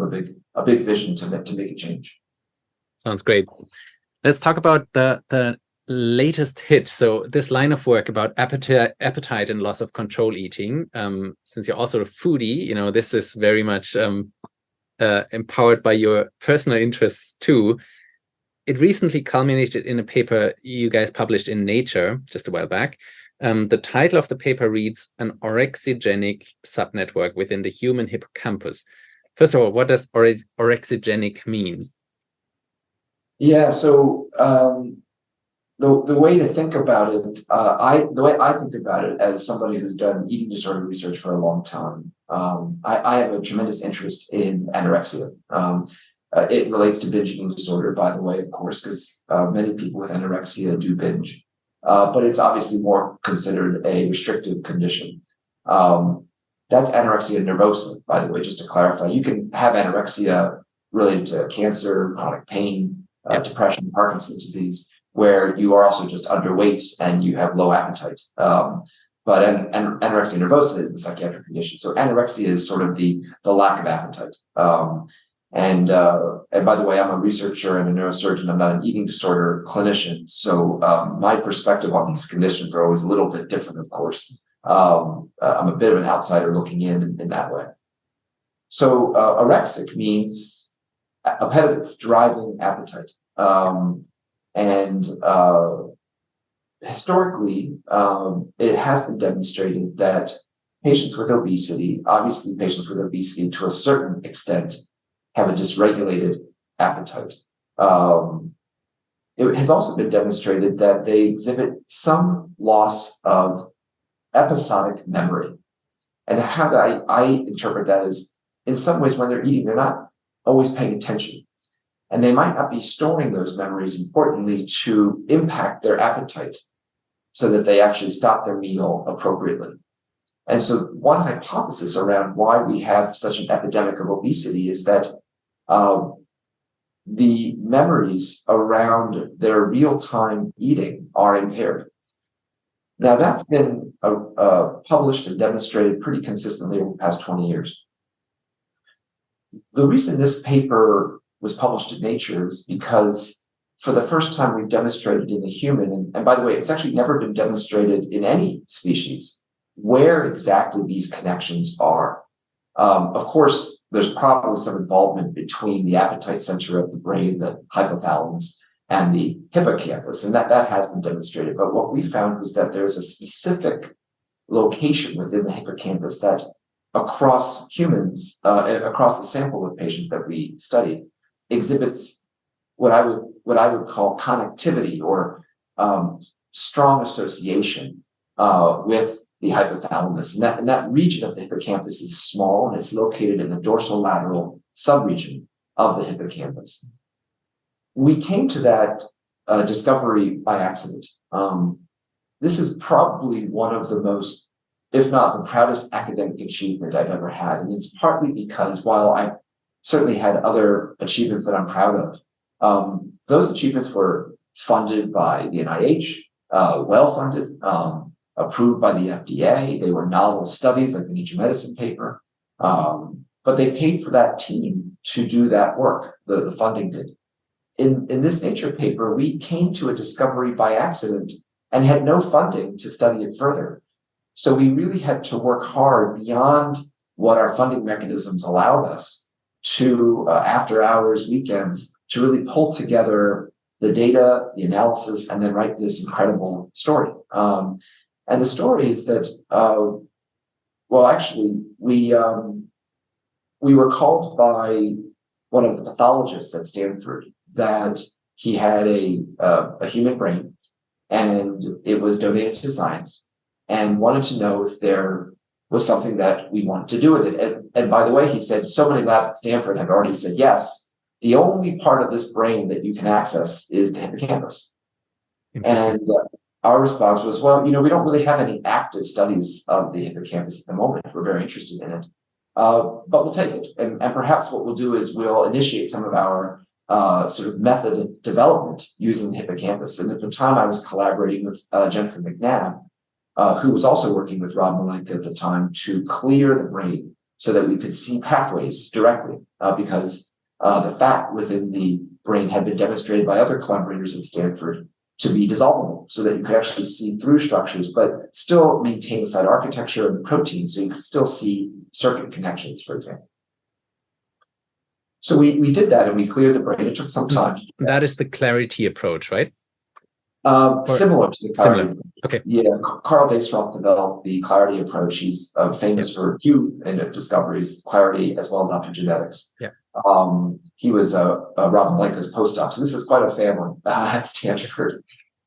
a big vision to make a change. Sounds great. Let's talk about the latest hit. So this line of work about appetite and loss of control eating. Since you're also a foodie, this is very much empowered by your personal interests too. It recently culminated in a paper you guys published in Nature just a while back. The title of the paper reads "An orexigenic subnetwork within the human hippocampus." First of all, what does orexigenic mean? Yeah, so the way to think about it, the way I think about it as somebody who's done eating disorder research for a long time, I have a tremendous interest in anorexia. It relates to binge eating disorder, by the way, of course, because many people with anorexia do binge. But it's obviously more considered a restrictive condition. That's anorexia nervosa, by the way, just to clarify. You can have anorexia related to cancer, chronic pain, depression, Parkinson's disease, where you are also just underweight and you have low appetite. But anorexia nervosa is the psychiatric condition. So anorexia is sort of the lack of appetite. And by the way, I'm a researcher and a neurosurgeon. I'm not an eating disorder clinician. So my perspective on these conditions are always a little bit different, of course. I'm a bit of an outsider looking in that way. So orexic means appetitive, driving appetite. And historically, it has been demonstrated that patients with obesity, obviously patients with obesity to a certain extent, have a dysregulated appetite. It has also been demonstrated that they exhibit some loss of episodic memory. And how I interpret that is, in some ways, when they're eating, they're not always paying attention. And they might not be storing those memories, importantly, to impact their appetite so that they actually stop their meal appropriately. And so one hypothesis around why we have such an epidemic of obesity is that the memories around their real-time eating are impaired. Now, that's been published and demonstrated pretty consistently over the past 20 years. The reason this paper was published in Nature is because for the first time we've demonstrated in a human, and by the way, it's actually never been demonstrated in any species, where exactly these connections are. Of course, there's probably some involvement between the appetite center of the brain, the hypothalamus, and the hippocampus, and that has been demonstrated. But what we found was that there's a specific location within the hippocampus that across humans, across the sample of patients that we studied, exhibits what I would call connectivity or strong association with the hypothalamus. And that region of the hippocampus is small, and it's located in the dorsolateral subregion of the hippocampus. We came to that a discovery by accident. This is probably one of the most, if not the proudest academic achievement I've ever had. And it's partly because while I certainly had other achievements that I'm proud of, those achievements were funded by the NIH, well-funded, approved by the FDA. They were novel studies like the Nature Medicine paper. But they paid for that team to do that work. The funding did. In this Nature paper, we came to a discovery by accident and had no funding to study it further. So we really had to work hard beyond what our funding mechanisms allowed us to, after hours, weekends, to really pull together the data, the analysis, and then write this incredible story. And the story is that, actually, we were called by one of the pathologists at Stanford that he had a human brain and it was donated to science, and wanted to know if there was something that we wanted to do with it. And by the way, he said, so many labs at Stanford have already said yes. The only part of this brain that you can access is the hippocampus. And our response was, well, we don't really have any active studies of the hippocampus at the moment. We're very interested in it. But we'll take it. And perhaps what we'll do is we'll initiate some of our sort of method development using the hippocampus. And at the time, I was collaborating with Jennifer McNabb, who was also working with Rob Malenka at the time to clear the brain so that we could see pathways directly, because the fat within the brain had been demonstrated by other collaborators at Stanford to be dissolvable so that you could actually see through structures, but still maintain the site architecture of the protein so you could still see circuit connections, for example. So we did that and we cleared the brain. It took some time. That is the clarity approach, right? Similar to the clarity. Similar. Okay. Yeah, Carl Daesroth developed the clarity approach. He's famous for a few discoveries, clarity as well as optogenetics. Yeah. He was Rob Malenka's postdoc. So this is quite a family at Stanford.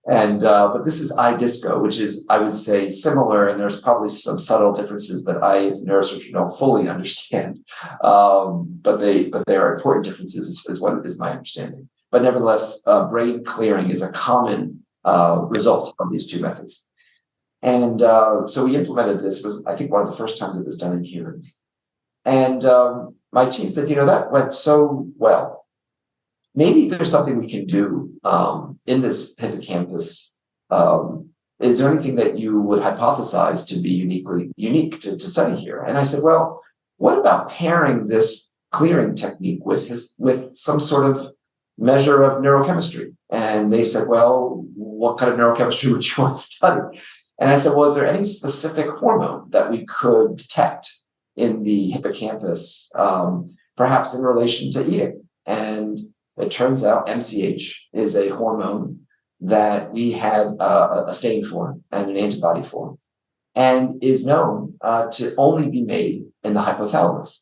And but this is iDisco, which is, I would say, similar, and there's probably some subtle differences that I, as a neurosurgeon, don't fully understand. But there are important differences, is what is my understanding. But nevertheless, brain clearing is a common result of these two methods. And so we implemented this. It was, I think, one of the first times it was done in humans. And my team said, that went so well. Maybe there's something we can do in this hippocampus. Is there anything that you would hypothesize to be unique to study here? And I said, well, what about pairing this clearing technique with some sort of measure of neurochemistry? And they said, well, what kind of neurochemistry would you want to study? And I said, well, is there any specific hormone that we could detect in the hippocampus, perhaps in relation to eating? And it turns out MCH is a hormone that we had a stain for and an antibody for, and is known to only be made in the hypothalamus.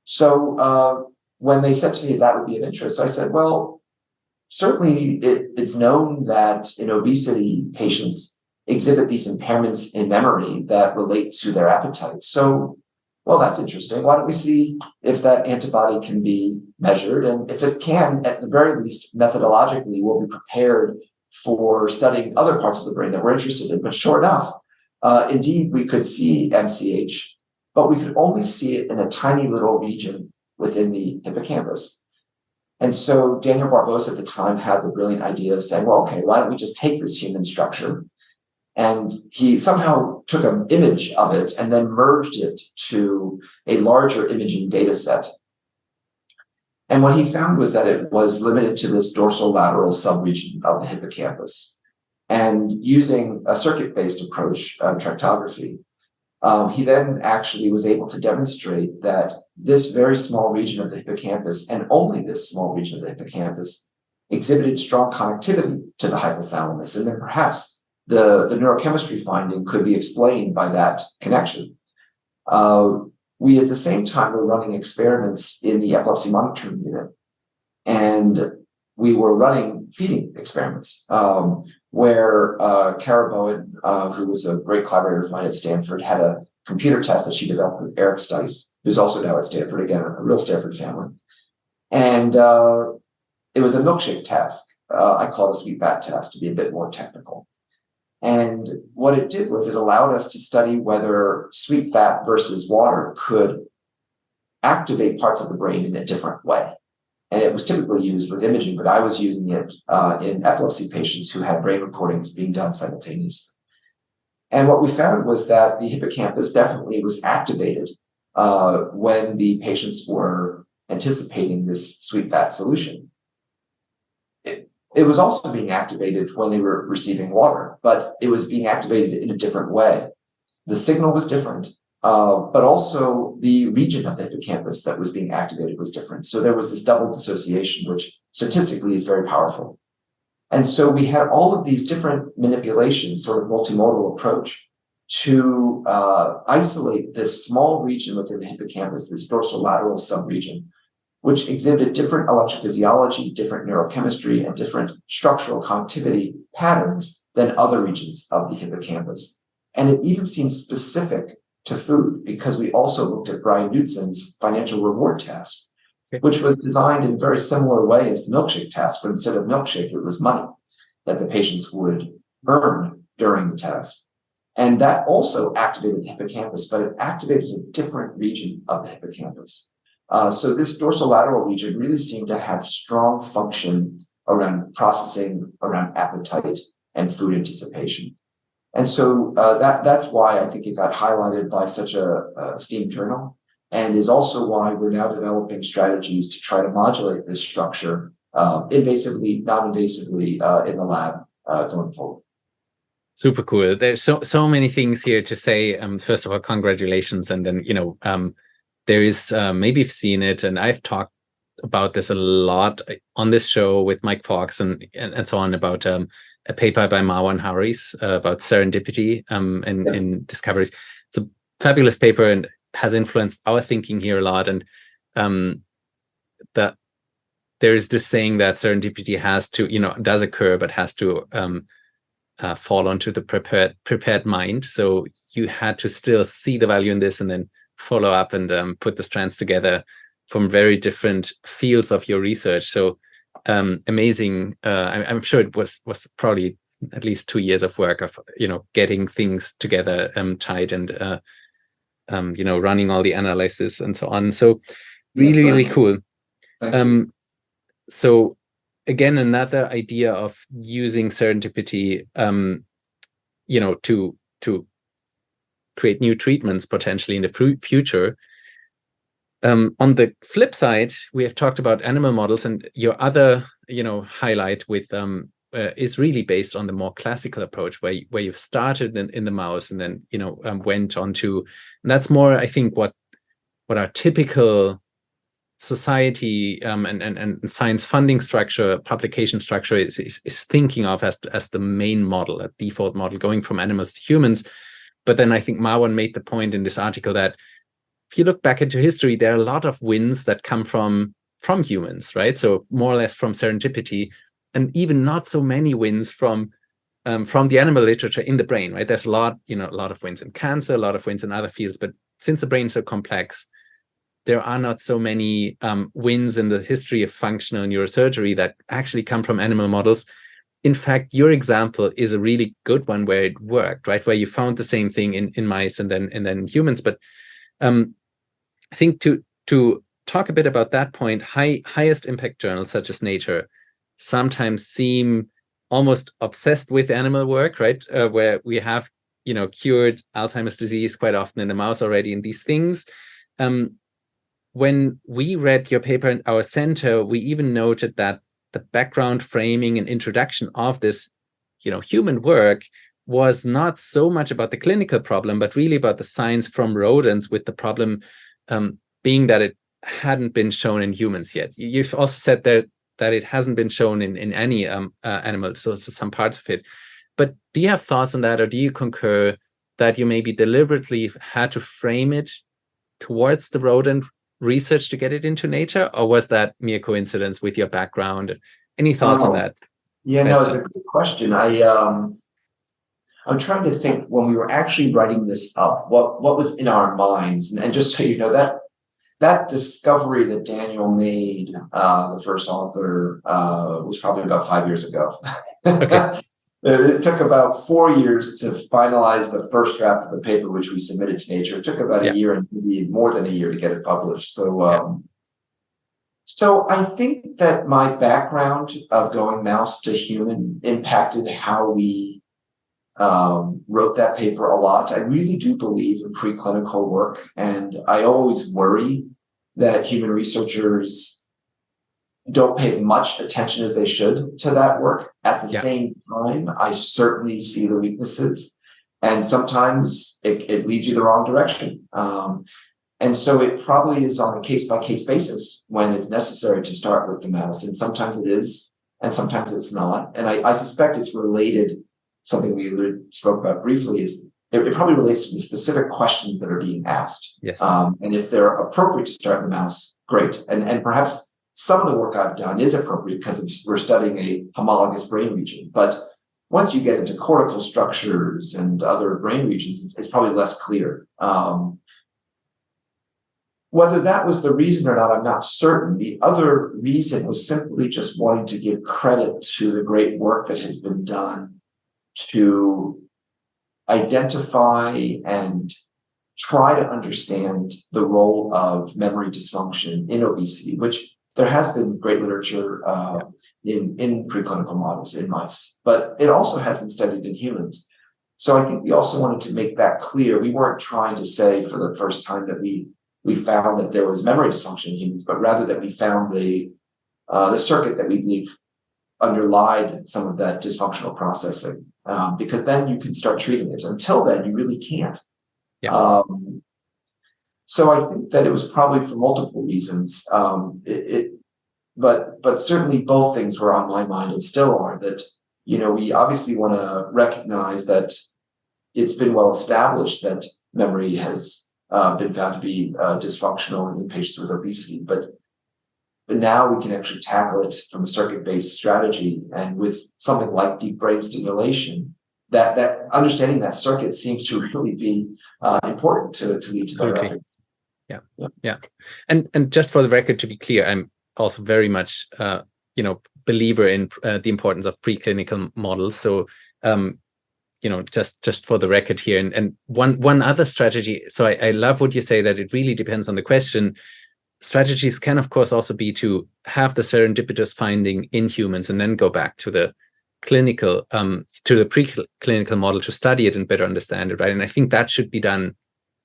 So when they said to me that would be of interest, I said, well, certainly it's known that in obesity, patients exhibit these impairments in memory that relate to their appetite. So, well, that's interesting. Why don't we see if that antibody can be measured? And if it can, at the very least, methodologically, we'll be prepared for studying other parts of the brain that we're interested in. But sure enough, indeed, we could see MCH, but we could only see it in a tiny little region within the hippocampus. And so Daniel Barbosa at the time had the brilliant idea of saying, well, okay, why don't we just take this human structure? And he somehow took an image of it and then merged it to a larger imaging data set. And what he found was that it was limited to this dorsolateral subregion of the hippocampus. And using a circuit-based approach, tractography, he then actually was able to demonstrate that this very small region of the hippocampus, and only this small region of the hippocampus, exhibited strong connectivity to the hypothalamus. And then perhaps the neurochemistry finding could be explained by that connection. We, at the same time, were running experiments in the epilepsy monitoring unit, and we were running feeding experiments where Kara Bowen, who was a great collaborator of mine at Stanford, had a computer test that she developed with Eric Stice, who's also now at Stanford, again, a real Stanford family. And it was a milkshake task. I call it a sweet fat test to be a bit more technical. And what it did was it allowed us to study whether sweet fat versus water could activate parts of the brain in a different way. And it was typically used with imaging, but I was using it in epilepsy patients who had brain recordings being done simultaneously. And what we found was that the hippocampus definitely was activated when the patients were anticipating this sweet fat solution. It was also being activated when they were receiving water, but it was being activated in a different way. The signal was different, but also the region of the hippocampus that was being activated was different. So there was this double dissociation, which statistically is very powerful. And so we had all of these different manipulations, sort of multimodal approach, to isolate this small region within the hippocampus, this dorsolateral subregion, which exhibited different electrophysiology, different neurochemistry, and different structural connectivity patterns than other regions of the hippocampus. And it even seemed specific to food, because we also looked at Brian Knudsen's financial reward test, which was designed in a very similar way as the milkshake test, but instead of milkshake, it was money that the patients would earn during the test. And that also activated the hippocampus, but it activated a different region of the hippocampus. So this dorsolateral region really seemed to have strong function around processing, around appetite, and food anticipation. And so that's why I think it got highlighted by such a esteemed journal, and is also why we're now developing strategies to try to modulate this structure invasively, non-invasively in the lab going forward. Super cool. There's so many things here to say. First of all, congratulations, and then there is maybe you've seen it, and I've talked about this a lot on this show with Mike Fox and so on about a paper by Marwan Harris about serendipity in discoveries. It's a fabulous paper and has influenced our thinking here a lot. And that there is this saying that serendipity has to, does occur, but has to fall onto the prepared mind. So you had to still see the value in this and then follow up and put the strands together from very different fields of your research. So amazing. I'm sure it was probably at least 2 years of work of getting things together tight and running all the analysis and so on. So really cool. So again, another idea of using serendipity to create new treatments potentially in the future. On the flip side, we have talked about animal models, and your other, highlight with is really based on the more classical approach, where you've started in the mouse and then went on to, and that's more, I think, what our typical society and science funding structure, publication structure is thinking of as the main model, a default model, going from animals to humans. But then I think Marwan made the point in this article that if you look back into history, there are a lot of wins that come from humans, right? So more or less from serendipity, and even not so many wins from the animal literature in the brain, right? There's a lot of wins in cancer, a lot of wins in other fields, but since the brain is so complex, there are not so many wins in the history of functional neurosurgery that actually come from animal models. In fact, your example is a really good one where it worked, right? Where you found the same thing in mice and then in humans. But I think to talk a bit about that point, highest impact journals such as Nature sometimes seem almost obsessed with animal work, right? Where we have, cured Alzheimer's disease quite often in the mouse already in these things. When we read your paper in our center, we even noted that the background framing and introduction of this, human work was not so much about the clinical problem, but really about the science from rodents, with the problem being that it hadn't been shown in humans yet. You've also said that it hasn't been shown in any animals, so some parts of it. But do you have thoughts on that, or do you concur that you maybe deliberately had to frame it towards the rodent research to get it into Nature, or was that mere coincidence with your background? Any thoughts on that? Yeah, no, it's a good question. I'm trying to think, when we were actually writing this up, what was in our minds, and just so you know, that that discovery that Daniel made, the first author, was probably about 5 years ago. Okay. It took about 4 years to finalize the first draft of the paper, which we submitted to Nature. It took about a year and maybe more than a year to get it published. So, so I think that my background of going mouse to human impacted how we wrote that paper a lot. I really do believe in preclinical work, and I always worry that human researchers don't pay as much attention as they should to that work. At the same time, I certainly see the weaknesses, and sometimes it leads you the wrong direction. And so it probably is on a case-by-case basis when it's necessary to start with the mouse, and sometimes it is, and sometimes it's not. And I suspect it's related. Something we spoke about briefly is it probably relates to the specific questions that are being asked. Yes. And if they're appropriate to start in the mouse, great. And perhaps some of the work I've done is appropriate because we're studying a homologous brain region. But once you get into cortical structures and other brain regions, it's probably less clear. Whether that was the reason or not, I'm not certain. The other reason was simply just wanting to give credit to the great work that has been done to identify and try to understand the role of memory dysfunction in obesity, which there has been great literature in preclinical models in mice, but it also has been studied in humans. So I think we also wanted to make that clear. We weren't trying to say for the first time that we found that there was memory dysfunction in humans, but rather that we found the circuit that we believe underlied some of that dysfunctional processing, because then you can start treating it. Until then, you really can't. So I think that it was probably for multiple reasons. But certainly both things were on my mind and still are. That we obviously want to recognize that it's been well established that memory has been found to be dysfunctional in patients with obesity, but now we can actually tackle it from a circuit-based strategy, and with something like deep brain stimulation, that understanding that circuit seems to really be important to lead to better efficacy. Yeah. And just for the record, to be clear, I'm also very much believer in the importance of preclinical models. So just for the record here, and one other strategy. So I love what you say, that it really depends on the question. Strategies can, of course, also be to have the serendipitous finding in humans and then go back to the clinical, to the preclinical model to study it and better understand it, right? And I think that should be done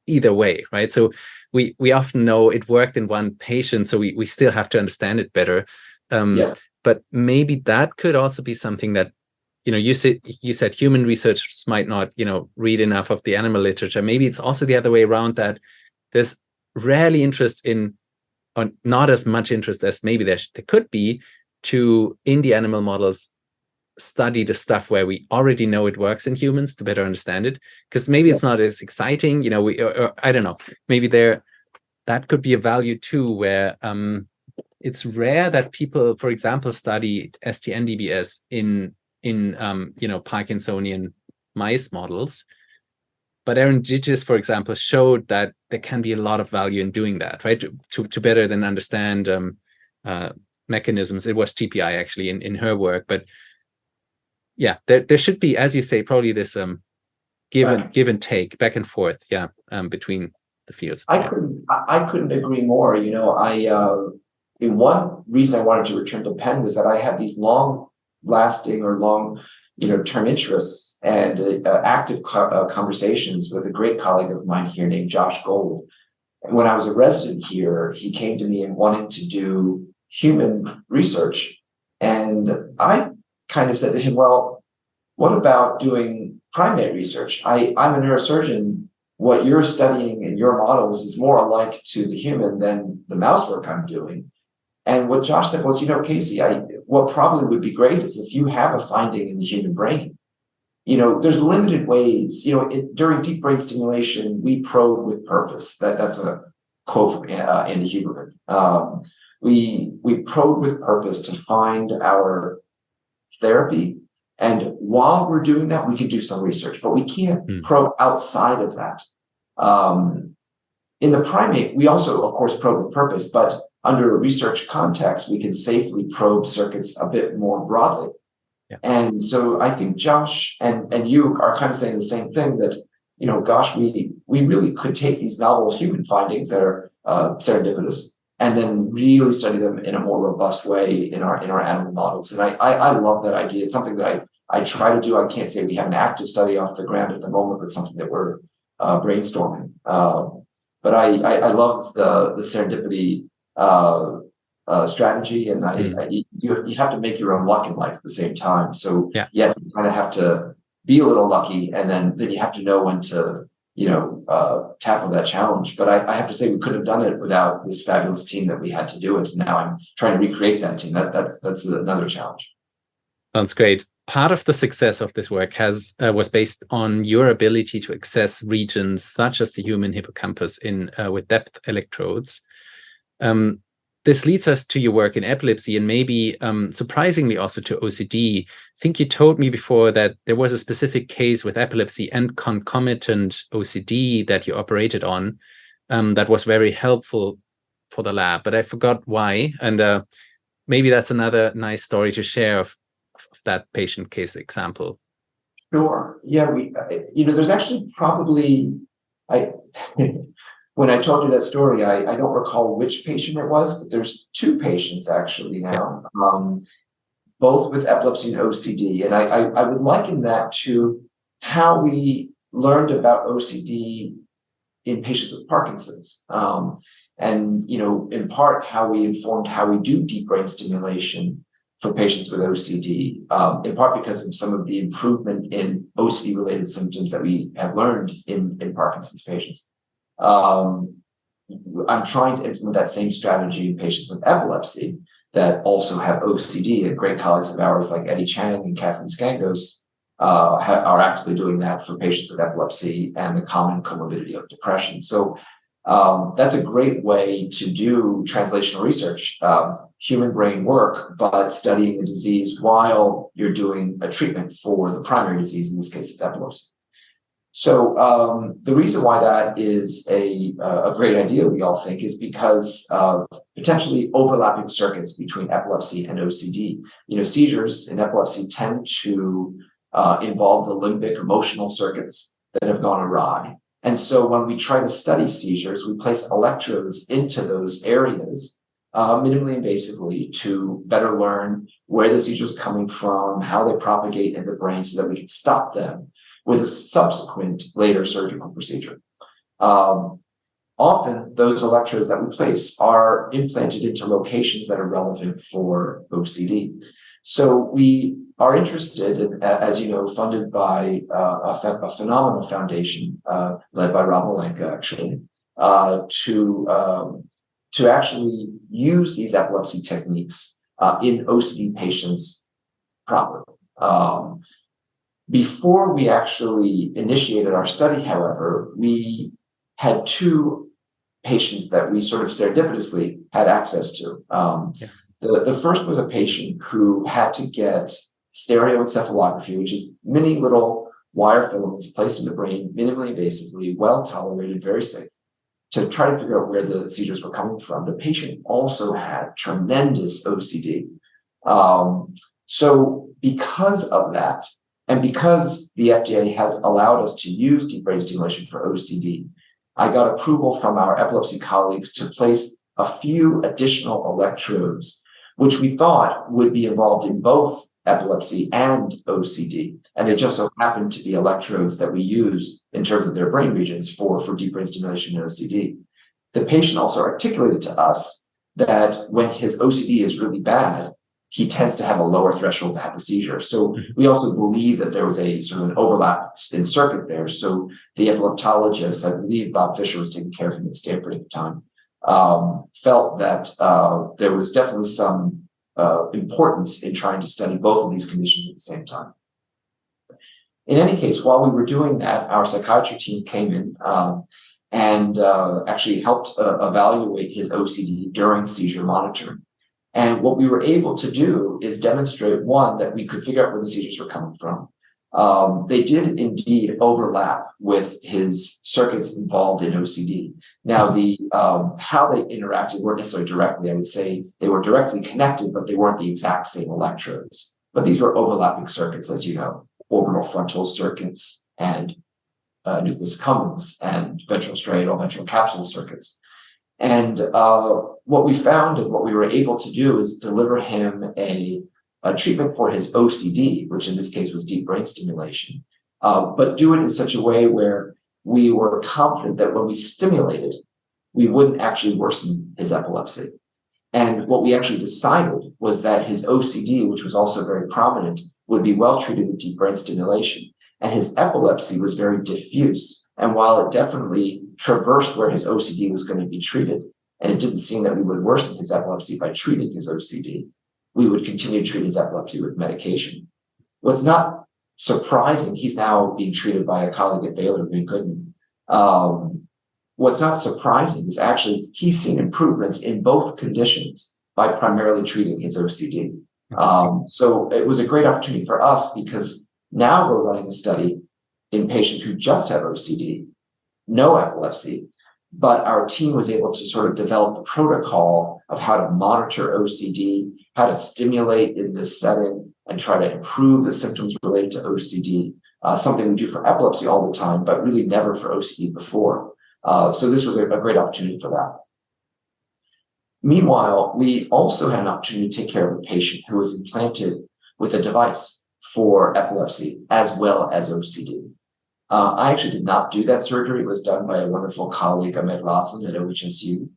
either way, right? So we often know it worked in one patient, so we still have to understand it better. But maybe that could also be something that, you said human researchers might not, read enough of the animal literature. Maybe it's also the other way around, that there's rarely interest or not as much interest as maybe there could be to, in the animal models, study the stuff where we already know it works in humans to better understand it, because maybe it's not as exciting, or I don't know, maybe that could be a value too, where it's rare that people, for example, study STN-DBS in Parkinsonian mice models. But Aaron Giges, for example, showed that there can be a lot of value in doing that, right? To better than understand mechanisms. It was TPI actually in her work, but yeah, there should be, as you say, probably this give and take, back and forth, between the fields. I couldn't agree more. One reason I wanted to return to Penn was that I had these long-lasting or long-term interests and active conversations with a great colleague of mine here named Josh Gold. And when I was a resident here, he came to me and wanting to do human research, and I kind of said to him, well, what about doing primate research? I'm a neurosurgeon. What you're studying in your models is more alike to the human than the mouse work I'm doing. And what Josh said was, Casey, what probably would be great is if you have a finding in the human brain. There's limited ways. During deep brain stimulation, we probe with purpose. That's a quote from Andy Huberman. We probe with purpose to find our therapy. And while we're doing that, we can do some research, but we can't probe outside of that. in the primate, we also, of course, probe with purpose, but under a research context, we can safely probe circuits a bit more broadly. Yeah. And so I think Josh and you are kind of saying the same thing, that, gosh, we really could take these novel human findings that are serendipitous and then really study them in a more robust way in our animal models. And I love that idea. It's something that I try to do. I can't say we have an active study off the ground at the moment, but something that we're brainstorming. But I love the serendipity strategy, and you have to make your own luck in life at the same time. So yes, you kind of have to be a little lucky, and then you have to know when to tackle that challenge. But I have to say, we couldn't have done it without this fabulous team that we had to do it. And now I'm trying to recreate that team. That's another challenge. Sounds great. Part of the success of this work was based on your ability to access regions such as the human hippocampus with depth electrodes. This leads us to your work in epilepsy, and maybe surprisingly also to OCD. I think you told me before that there was a specific case with epilepsy and concomitant OCD that you operated on that was very helpful for the lab, but I forgot why. And maybe that's another nice story to share of that patient case example. Sure. Yeah, there's actually probably, when I told you that story, I don't recall which patient it was, but there's two patients actually now, both with epilepsy and OCD. And I would liken that to how we learned about OCD in patients with Parkinson's. And, in part, how we informed how we do deep brain stimulation for patients with OCD, in part because of some of the improvement in OCD-related symptoms that we have learned in Parkinson's patients. I'm trying to implement that same strategy in patients with epilepsy that also have OCD, and great colleagues of ours like Eddie Chang and Kathleen Skangos are actively doing that for patients with epilepsy and the common comorbidity of depression. So that's a great way to do translational research, human brain work, but studying the disease while you're doing a treatment for the primary disease, in this case, of epilepsy. So the reason why that is a great idea, we all think, is because of potentially overlapping circuits between epilepsy and OCD. Seizures in epilepsy tend to involve the limbic emotional circuits that have gone awry. And so when we try to study seizures, we place electrodes into those areas minimally invasively to better learn where the seizures are coming from, how they propagate in the brain, so that we can stop them with a subsequent later surgical procedure. Often, those electrodes that we place are implanted into locations that are relevant for OCD. So we are interested in, as you know, funded by a phenomenal foundation led by Rob Malenka, actually, to actually use these epilepsy techniques in OCD patients properly. Before we actually initiated our study, however, we had two patients that we sort of serendipitously had access to. The first was a patient who had to get stereoencephalography, which is many little wire filaments placed in the brain, minimally invasively, well tolerated, very safe, to try to figure out where the seizures were coming from. The patient also had tremendous OCD. So because of that, and because the FDA has allowed us to use deep brain stimulation for OCD, I got approval from our epilepsy colleagues to place a few additional electrodes, which we thought would be involved in both epilepsy and OCD. And they just so happened to be electrodes that we use in terms of their brain regions for deep brain stimulation and OCD. The patient also articulated to us that when his OCD is really bad, he tends to have a lower threshold to have a seizure. So we also believe that there was a sort of an overlap in circuit there. So the epileptologist, I believe Bob Fisher was taking care of him at Stanford at the time, felt that there was definitely some importance in trying to study both of these conditions at the same time. In any case, while we were doing that, our psychiatry team came in and actually helped evaluate his OCD during seizure monitoring. And what we were able to do is demonstrate, one, that we could figure out where the seizures were coming from, they did indeed overlap with his circuits involved in OCD. Now, the how they interacted weren't necessarily directly. I would say they were directly connected, but they weren't the exact same electrodes. But these were overlapping circuits, as you know, orbital frontal circuits and nucleus accumbens and ventral striatal, ventral capsule circuits. And what we found and what we were able to do is deliver him a treatment for his OCD, which in this case was deep brain stimulation, but do it in such a way where we were confident that when we stimulated, we wouldn't actually worsen his epilepsy. And what we actually decided was that his OCD, which was also very prominent, would be well treated with deep brain stimulation. And his epilepsy was very diffuse. And while it definitely traversed where his OCD was going to be treated, and it didn't seem that we would worsen his epilepsy by treating his OCD, we would continue to treat his epilepsy with medication. What's not surprising, he's now being treated by a colleague at Baylor, Green Gooden. What's not surprising is actually he's seen improvements in both conditions by primarily treating his OCD. So it was a great opportunity for us because now we're running a study in patients who just have OCD, no epilepsy, but our team was able to sort of develop the protocol of how to monitor OCD, how to stimulate in this setting, and try to improve the symptoms related to OCD, something we do for epilepsy all the time, but really never for OCD before. So this was a great opportunity for that. Meanwhile, we also had an opportunity to take care of a patient who was implanted with a device for epilepsy as well as OCD. I actually did not do that surgery. It was done by a wonderful colleague, Ahmed Razan at OHSU.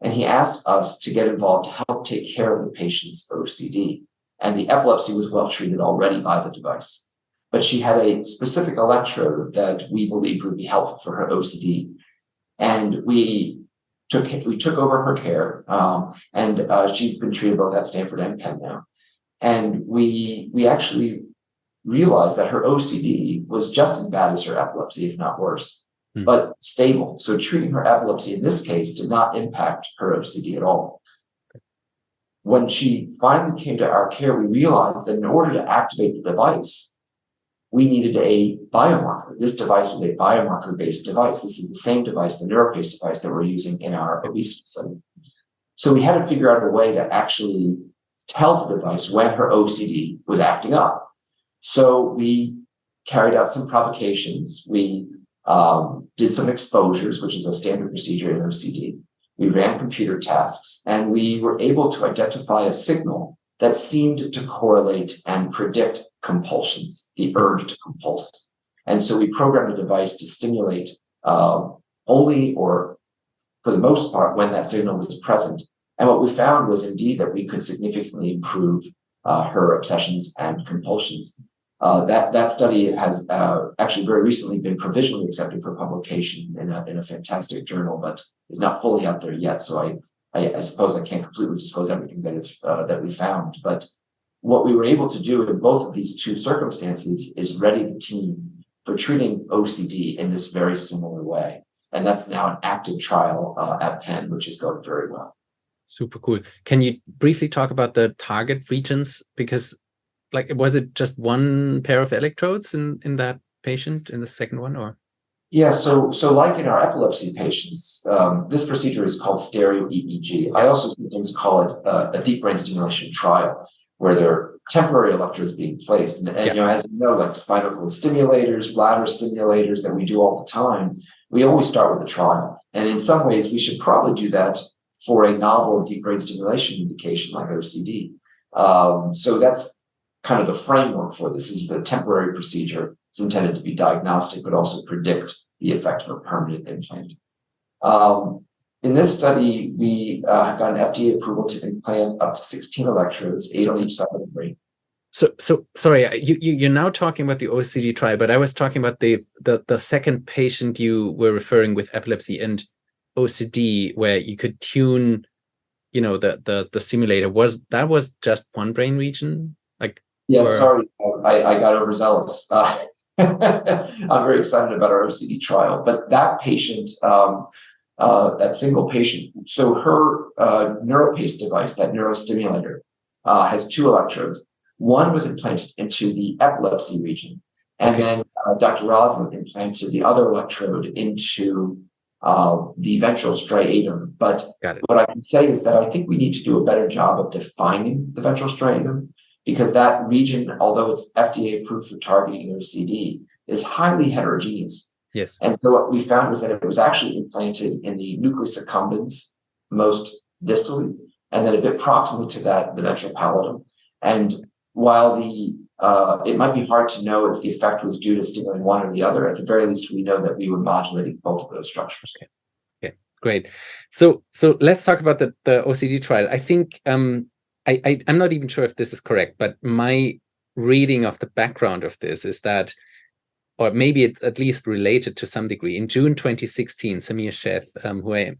And he asked us to get involved to help take care of the patient's OCD. And the epilepsy was well treated already by the device. But she had a specific electrode that we believed would be helpful for her OCD. And we took over her care. And she's been treated both at Stanford and Penn now. And we actually realized that her OCD was just as bad as her epilepsy, if not worse, but stable. So treating her epilepsy in this case did not impact her OCD at all. When she finally came to our care, we realized that in order to activate the device, we needed a biomarker. This device was a biomarker-based device. This is the same device, the NeuroPace device that we're using in our obesity study. So we had to figure out a way to actually tell the device when her OCD was acting up. So we carried out some provocations. We did some exposures, which is a standard procedure in OCD. We ran computer tasks, and we were able to identify a signal that seemed to correlate and predict compulsions, the urge to compulse. And so we programmed the device to stimulate only, or for the most part, when that signal was present. And what we found was indeed that we could significantly improve her obsessions and compulsions. That study has actually very recently been provisionally accepted for publication in a fantastic journal, but is not fully out there yet. So I suppose I can't completely disclose everything that we found. But what we were able to do in both of these two circumstances is ready the team for treating OCD in this very similar way. And that's now an active trial at Penn, which is going very well. Super cool. Can you briefly talk about the target regions? Because was it just one pair of electrodes in that patient, in the second one, or? Yeah, so like in our epilepsy patients, this procedure is called stereo-EEG. I also sometimes call it a deep brain stimulation trial, where there are temporary electrodes being placed. And as you know, like spinal cord stimulators, bladder stimulators that we do all the time, we always start with a trial. And in some ways, we should probably do that for a novel deep brain stimulation indication like OCD. So that's kind of the framework for this. This is a temporary procedure. It's intended to be diagnostic, but also predict the effect of a permanent implant. In this study, we have gotten FDA approval to implant up to 16 electrodes, 8 on each side of the brain. So sorry, you're now talking about the OCD trial, but I was talking about the second patient you were referring with epilepsy and OCD, where you could tune, the stimulator. Was just one brain region? Sorry, I got overzealous. I'm very excited about our OCD trial, but that patient, that single patient, so her NeuroPace device, that neurostimulator, has 2 electrodes. One was implanted into the epilepsy region, And then Dr. Roslin implanted the other electrode into the ventral striatum. But what I can say is that I think we need to do a better job of defining the ventral striatum, because that region, although it's FDA approved for targeting OCD, is highly heterogeneous. Yes. And so what we found was that it was actually implanted in the nucleus accumbens most distally, and then a bit proximally to that, the ventral pallidum. And while it might be hard to know if the effect was due to stimulating one or the other, at the very least, we know that we were modulating both of those structures. Okay, great. So let's talk about the OCD trial. I think I'm not even sure if this is correct, but my reading of the background of this is that, or maybe it's at least related to some degree. In June 2016, Samir Sheth, who I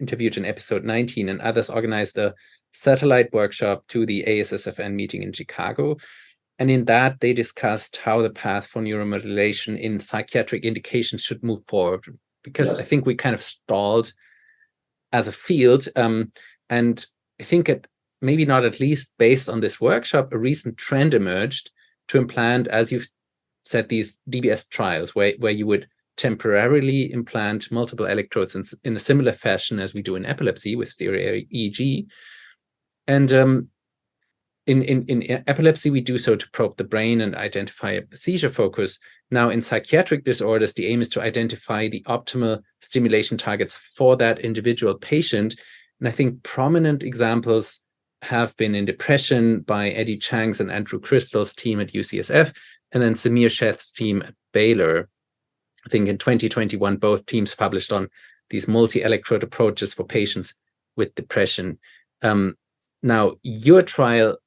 interviewed in episode 19, and others organized a satellite workshop to the ASSFN meeting in Chicago. And in that, they discussed how the path for neuromodulation in psychiatric indications should move forward, because I think we kind of stalled as a field. And I think maybe not at least based on this workshop, a recent trend emerged to implant, as you've said, these DBS trials where you would temporarily implant multiple electrodes in a similar fashion as we do in epilepsy with stereo-EEG. And in epilepsy, we do so to probe the brain and identify a seizure focus. Now, in psychiatric disorders, the aim is to identify the optimal stimulation targets for that individual patient. And I think prominent examples have been in depression by Eddie Chang's and Andrew Crystal's team at UCSF, and then Samir Sheth's team at Baylor. I think in 2021, both teams published on these multi-electrode approaches for patients with depression. Now, your trial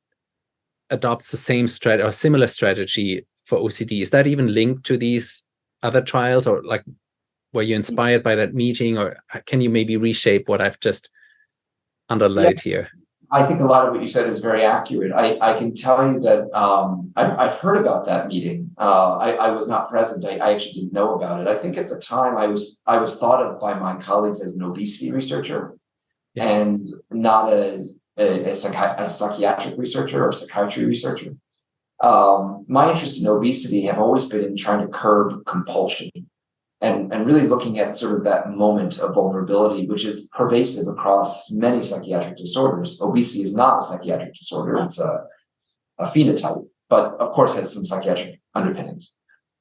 adopts the same strategy or similar strategy for OCD. Is that even linked to these other trials, or like were you inspired by that meeting, or can you maybe reshape what I've just underlaid here? I think a lot of what you said is very accurate. I can tell you that I've heard about that meeting. I was not present. I actually didn't know about it. I think at the time I was thought of by my colleagues as an obesity researcher, and not as a psychiatric researcher or psychiatry researcher. My interest in obesity have always been in trying to curb compulsion and really looking at sort of that moment of vulnerability, which is pervasive across many psychiatric disorders. Obesity is not a psychiatric disorder. It's a phenotype, but of course has some psychiatric underpinnings.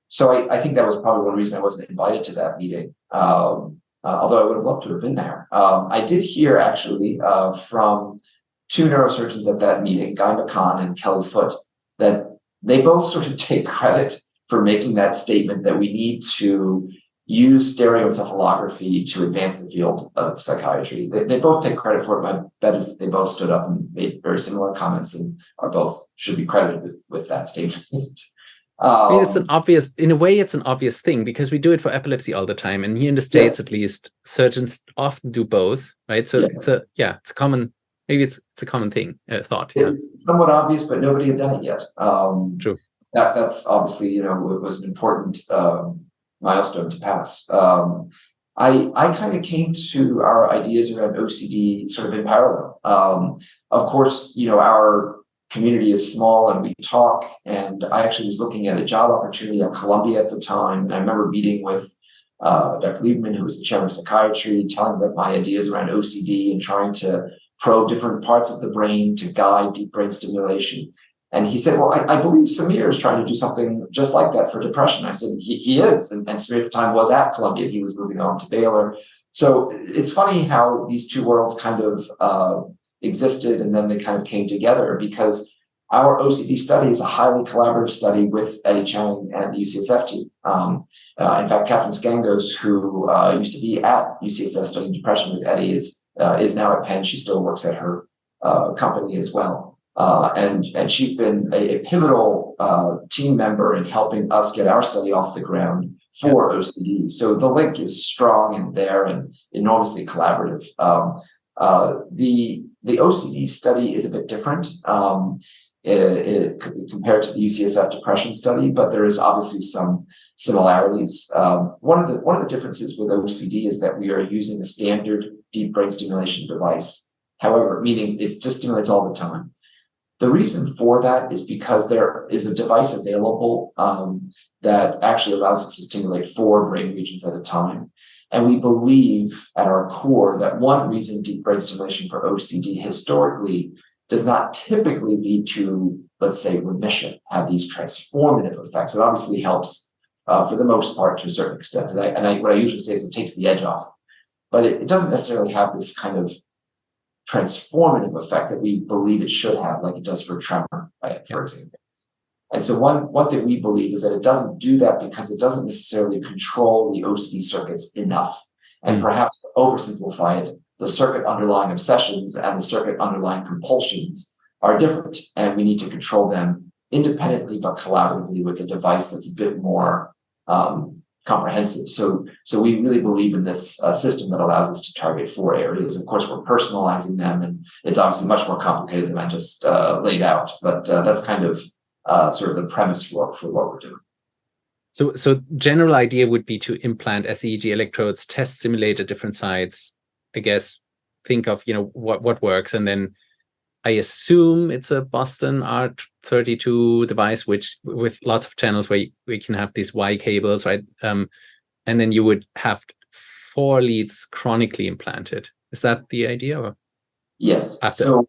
So I think that was probably one reason I wasn't invited to that meeting, although I would have loved to have been there. I did hear actually from two neurosurgeons at that meeting, Guy McCann and Kelly Foote, that they both sort of take credit for making that statement that we need to use stereoencephalography to advance the field of psychiatry. They both take credit for it. My bet is that they both stood up and made very similar comments and are both should be credited with that statement. I mean, it's an obvious thing, because we do it for epilepsy all the time. And here in the States, at least, surgeons often do both, right? So it's a common, maybe it's a common thing, thought. It's somewhat obvious, but nobody had done it yet. True. That's obviously, was an important milestone to pass. I kind of came to our ideas around OCD sort of in parallel. Of course, our community is small and we talk, and I actually was looking at a job opportunity at Columbia at the time. And I remember meeting with Dr. Lieberman, who was the chairman of psychiatry, telling about my ideas around OCD and trying to probe different parts of the brain to guide deep brain stimulation. And he said, well, I believe Samir is trying to do something just like that for depression. I said, he is. And Samir at the time was at Columbia. He was moving on to Baylor. So it's funny how these two worlds kind of existed, and then they kind of came together, because our OCD study is a highly collaborative study with Eddie Chang and the UCSF team. In fact, Catherine Scangos, who used to be at UCSF studying depression with Eddie, is now at Penn. She still works at her company as well. And she's been a pivotal team member in helping us get our study off the ground for OCD. So the link is strong and there and enormously collaborative. The OCD study is a bit different compared to the UCSF depression study, but there is obviously some similarities. One of the differences with OCD is that we are using a standard deep brain stimulation device. However, meaning it just stimulates all the time. The reason for that is because there is a device available that actually allows us to stimulate 4 brain regions at a time. And we believe at our core that one reason deep brain stimulation for OCD historically does not typically lead to, let's say, remission, have these transformative effects. It obviously helps for the most part to a certain extent. And what I usually say is it takes the edge off, but it doesn't necessarily have this kind of transformative effect that we believe it should have, like it does for tremor, right, for example. And so one thing we believe is that it doesn't do that because it doesn't necessarily control the OCD circuits enough. And perhaps to oversimplify it, the circuit underlying obsessions and the circuit underlying compulsions are different, and we need to control them independently but collaboratively with a device that's a bit more comprehensive. So we really believe in this system that allows us to target 4 areas. Of course, we're personalizing them, and it's obviously much more complicated than I just laid out. But that's kind of sort of the premise for what we're doing. So general idea would be to implant EEG electrodes, test stimulate at different sites. I guess think of what works, and then I assume it's a Boston ART32 device, which with lots of channels where we can have these Y cables, right? And then you would have 4 leads chronically implanted. Is that the idea? Or? Yes. So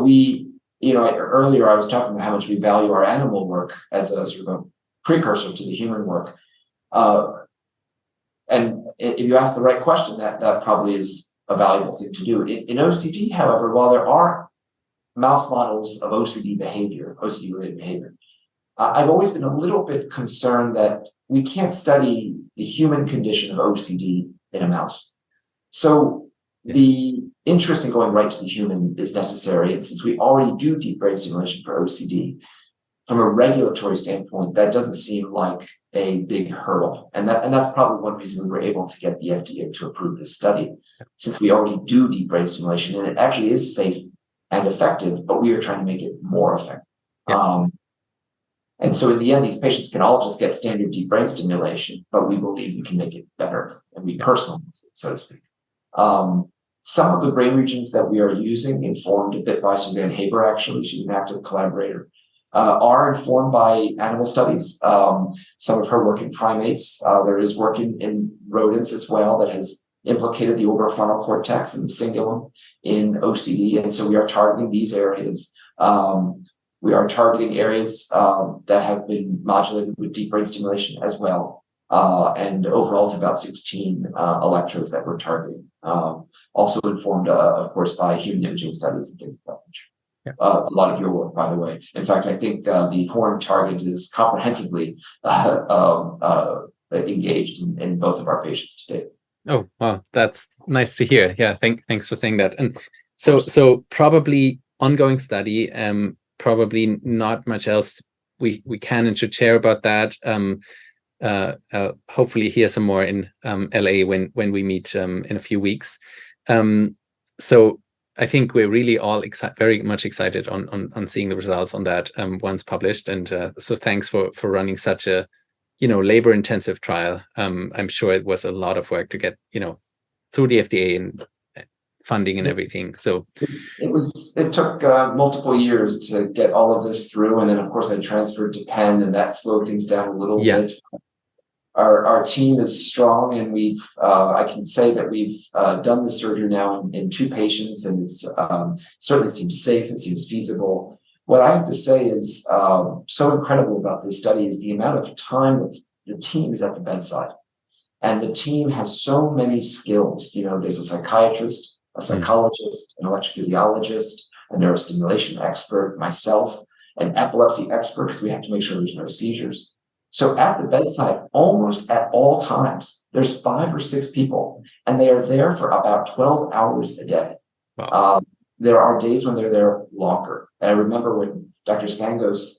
we, earlier I was talking about how much we value our animal work as a sort of a precursor to the human work. And if you ask the right question, that probably is a valuable thing to do. In OCD, however, while there are mouse models of OCD-related behavior, I've always been a little bit concerned that we can't study the human condition of OCD in a mouse. So the interest in going right to the human is necessary. And since we already do deep brain stimulation for OCD, from a regulatory standpoint, that doesn't seem like a big hurdle. And that's probably one reason we were able to get the FDA to approve this study, since we already do deep brain stimulation, and it actually is safe and effective, but we are trying to make it more effective. Yeah. And so in the end, these patients can all just get standard deep brain stimulation, but we believe we can make it better and we personalize it, so to speak. Some of the brain regions that we are using, informed a bit by Suzanne Haber, actually, she's an active collaborator, are informed by animal studies. Some of her work in primates. There is work in rodents as well that has implicated the orbitofrontal cortex and the cingulum in OCD. And so we are targeting these areas. We are targeting areas that have been modulated with deep brain stimulation as well. And overall, it's about 16 electrodes that we're targeting. Also informed, of course, by human imaging studies and things of that nature. Yeah. A lot of your work, by the way. In fact, I think the horn target is comprehensively engaged in both of our patients today. Oh, wow, that's nice to hear. Yeah, thanks for saying that. And so probably ongoing study. Probably not much else we can and should share about that. Hopefully hear some more in LA when we meet in a few weeks. So I think we're really all very much excited on seeing the results on that once published. And so thanks for running such a labor intensive trial. I'm sure it was a lot of work to get through the FDA and funding and everything. So it took multiple years to get all of this through, and then of course I transferred to Penn, and that slowed things down a little bit. Our team is strong, and I can say that we've done the surgery now in 2 patients, and it's certainly seems safe. It seems feasible. What I have to say is so incredible about this study is the amount of time that the team is at the bedside, and the team has so many skills. There's a psychiatrist, a psychologist, an electrophysiologist, a neurostimulation expert, myself, an epilepsy expert, because we have to make sure there's no seizures. So at the bedside, almost at all times, there's 5 or 6 people, and they are there for about 12 hours a day. Wow. There are days when they're there longer. And I remember when Dr. Skangos,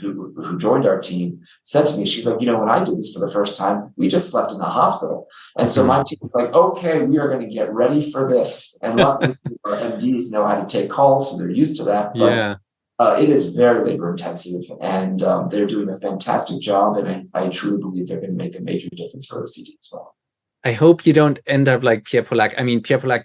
who joined our team, said to me, she's like, when I did this for the first time, we just slept in the hospital. And so my team was like, okay, we are going to get ready for this. And luckily, our MDs know how to take calls, so they're used to that. But it is very labor intensive, and they're doing a fantastic job. And I truly believe they're going to make a major difference for OCD as well. I hope you don't end up like Pierre Polack. I mean, Pierre Polack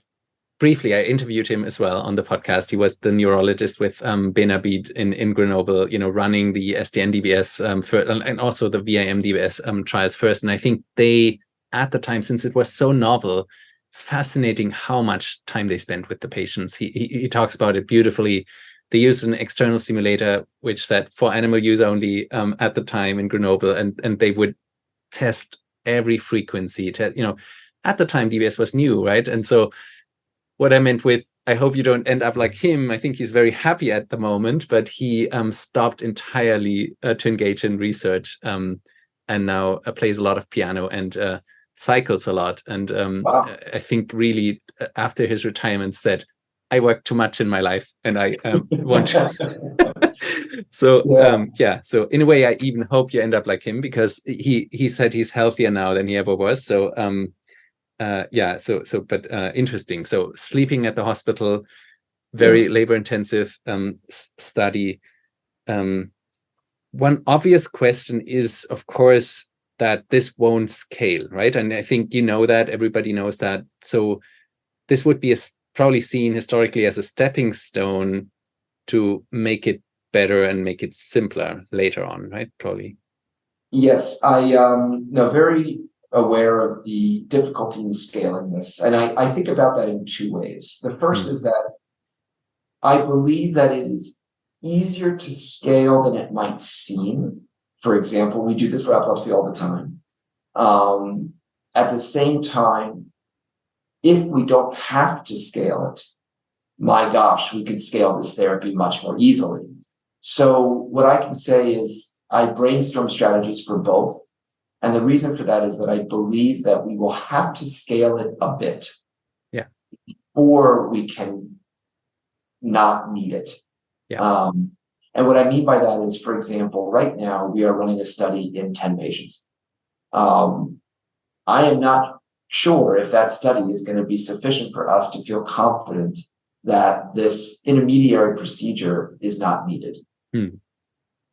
briefly, I interviewed him as well on the podcast. He was the neurologist with Benabid in Grenoble, running the SDN-DBS and also the VIM-DBS trials first. And I think they, at the time, since it was so novel, it's fascinating how much time they spent with the patients. He talks about it beautifully. They used an external simulator, which said for animal use only at the time in Grenoble, and they would test every frequency. At the time, DBS was new, right? And so what I meant with, I hope you don't end up like him. I think he's very happy at the moment, but he stopped entirely to engage in research and now plays a lot of piano and cycles a lot. And Wow. I think really after his retirement said, I work too much in my life and I want to. So so in a way, I even hope you end up like him, because he said he's healthier now than he ever was. So but interesting. So sleeping at the hospital, very labor intensive study. One obvious question is, of course, that this won't scale, right? And I think that everybody knows that. So this would be probably seen historically as a stepping stone to make it better and make it simpler later on, right? Probably. Yes, I very aware of the difficulty in scaling this. And I think about that in two ways. The first is that I believe that it is easier to scale than it might seem. For example, we do this for epilepsy all the time. At the same time, if we don't have to scale it, my gosh, we could scale this therapy much more easily. So what I can say is I brainstorm strategies for both. And the reason for that is that I believe that we will have to scale it a bit before we can not need it. And what I mean by that is, for example, right now we are running a study in 10 patients. I am not sure if that study is going to be sufficient for us to feel confident that this intermediary procedure is not needed.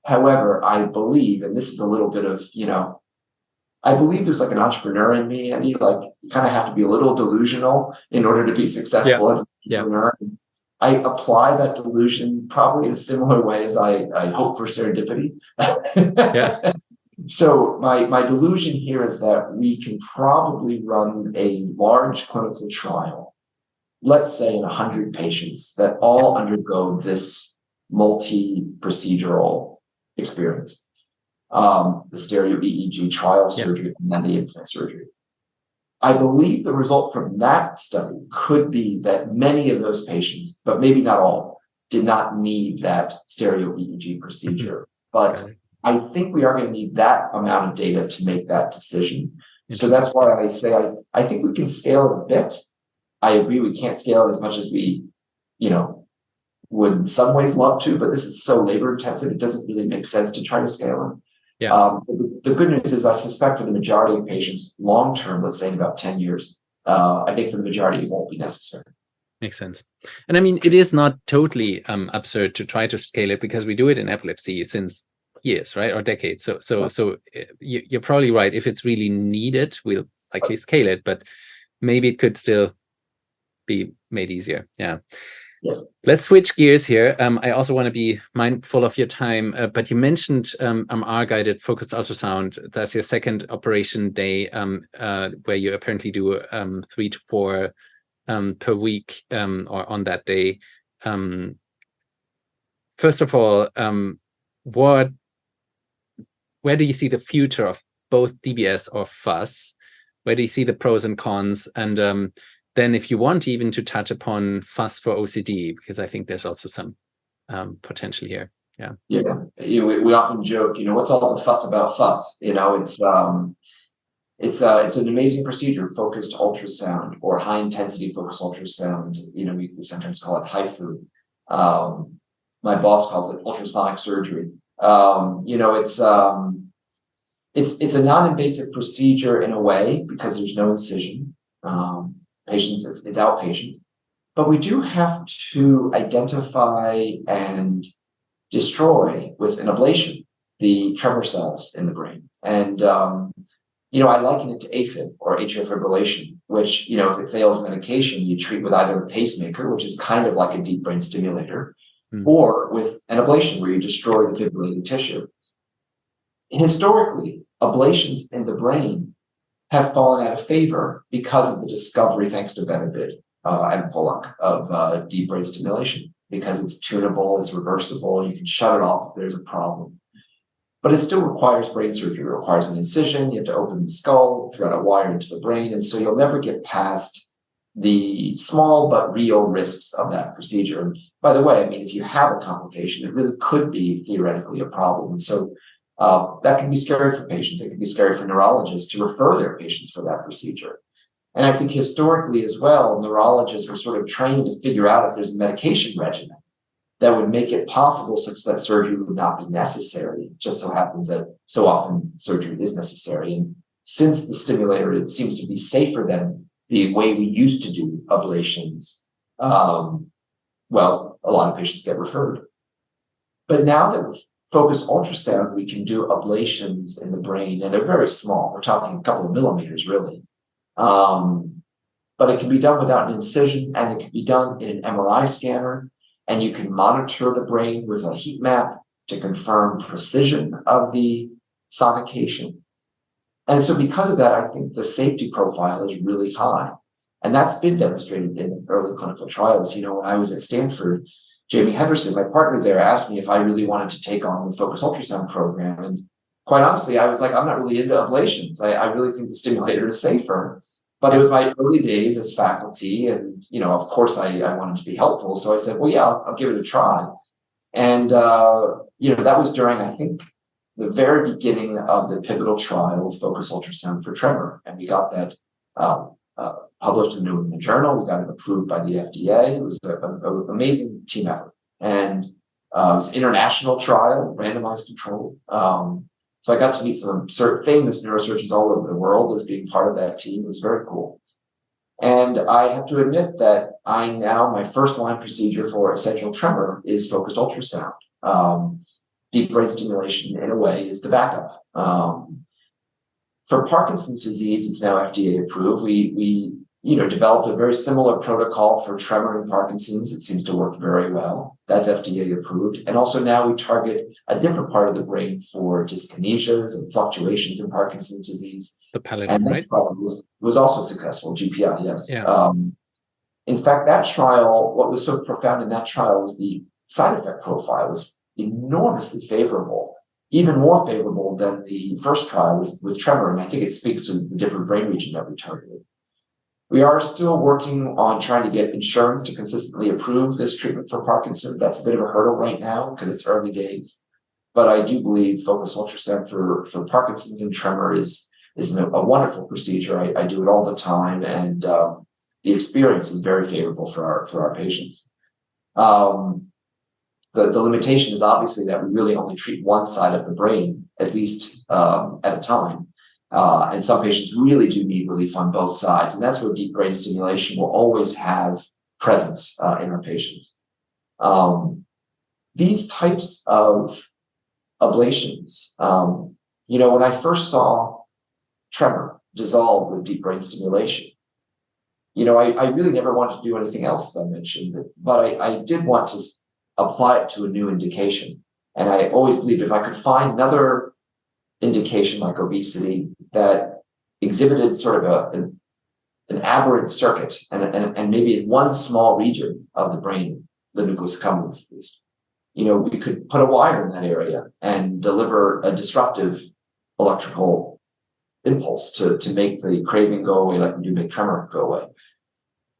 However, I believe, and this is a little bit of, I believe there's like an entrepreneur in me, and you kind of have to be a little delusional in order to be successful as an entrepreneur. I apply that delusion probably in a similar way as I hope for serendipity. So my delusion here is that we can probably run a large clinical trial, let's say in 100 patients that all undergo this multi-procedural experience, the stereo-EEG trial surgery and then the implant surgery. I believe the result from that study could be that many of those patients, but maybe not all, did not need that stereo-EEG procedure. But I think we are going to need that amount of data to make that decision. So that's why I say I think we can scale it a bit. I agree we can't scale it as much as we, would in some ways love to, but this is so labor intensive, it doesn't really make sense to try to scale it. The good news is I suspect for the majority of patients, long term, let's say in about 10 years, I think for the majority it won't be necessary. Makes sense. And I mean, it is not totally absurd to try to scale it, because we do it in epilepsy since years, right, or decades. So you're probably right. If it's really needed, we'll likely scale it, but maybe it could still be made easier. Yes. Let's switch gears here. I also want to be mindful of your time, but you mentioned MR-guided focused ultrasound. That's your second operation day, where you apparently do 3 to 4 per week or on that day. First of all, where do you see the future of both DBS or FUS? Where do you see the pros and cons? And then if you want even to touch upon FUS for OCD, because I think there's also some potential here. We often joke, what's all the fuss about FUS? It's an amazing procedure, focused ultrasound or high intensity focused ultrasound. We sometimes call it HIFU. My boss calls it ultrasonic surgery. It's a non-invasive procedure in a way because there's no incision. Patients, it's outpatient, but we do have to identify and destroy with an ablation the tremor cells in the brain. And I liken it to AFib or atrial fibrillation, which, if it fails medication, you treat with either a pacemaker, which is kind of like a deep brain stimulator, or with an ablation where you destroy the fibrillated tissue. Historically, ablations in the brain have fallen out of favor because of the discovery, thanks to Benabid and Pollack, of deep brain stimulation, because it's tunable, it's reversible, you can shut it off if there's a problem. But it still requires brain surgery. It requires an incision. You have to open the skull, thread a wire into the brain. And so you'll never get past the small but real risks of that procedure. And by the way, if you have a complication, it really could be theoretically a problem. And so that can be scary for patients. It can be scary for neurologists to refer their patients for that procedure. And I think historically as well, neurologists were sort of trained to figure out if there's a medication regimen that would make it possible such that surgery would not be necessary. It just so happens that so often surgery is necessary. And since the stimulator, it seems to be safer than the way we used to do ablations, a lot of patients get referred. But now that with focused ultrasound, we can do ablations in the brain, and they're very small. We're talking a couple of millimeters, really. But it can be done without an incision, and it can be done in an MRI scanner. And you can monitor the brain with a heat map to confirm precision of the sonication. And so because of that, I think the safety profile is really high. And that's been demonstrated in early clinical trials. When I was at Stanford, Jamie Henderson, my partner there, asked me if I really wanted to take on the focused ultrasound program. And quite honestly, I was like, I'm not really into ablations. I really think the stimulator is safer. But it was my early days as faculty, and of course, I wanted to be helpful. So I said, well, yeah, I'll give it a try. And that was during, I think, the very beginning of the pivotal trial of focused ultrasound for tremor, and we got that published in the New England Journal. We got it approved by the FDA. It was an amazing team effort, and it was an international trial, randomized controlled. So I got to meet some famous neurosurgeons all over the world as being part of that team. It was very cool. And I have to admit that my first line procedure for essential tremor is focused ultrasound. Deep brain stimulation, in a way, is the backup. For Parkinson's disease, it's now FDA approved. We developed a very similar protocol for tremor and Parkinson's. It seems to work very well. That's FDA approved. And also now we target a different part of the brain for dyskinesias and fluctuations in Parkinson's disease. The pallidum, and that right? trial was also successful, GPI, yes. Yeah. In fact, that trial, what was so profound in that trial was the side effect profile was enormously favorable, even more favorable than the first trial with tremor. And I think it speaks to the different brain region that we targeted. We are still working on trying to get insurance to consistently approve this treatment for Parkinson's. That's a bit of a hurdle right now because it's early days. But I do believe focused ultrasound for Parkinson's and tremor is a wonderful procedure. I do it all the time, and the experience is very favorable for our patients. The limitation is obviously that we really only treat one side of the brain, at least at a time. And some patients really do need relief on both sides. And that's where deep brain stimulation will always have presence in our patients. These types of ablations, when I first saw tremor dissolve with deep brain stimulation, I really never wanted to do anything else, as I mentioned, but I did want to apply it to a new indication. And I always believed if I could find another indication like obesity that exhibited sort of an aberrant circuit and maybe in one small region of the brain, the nucleus accumbens at least, we could put a wire in that area and deliver a disruptive electrical impulse to make the craving go away like we do make tremor go away.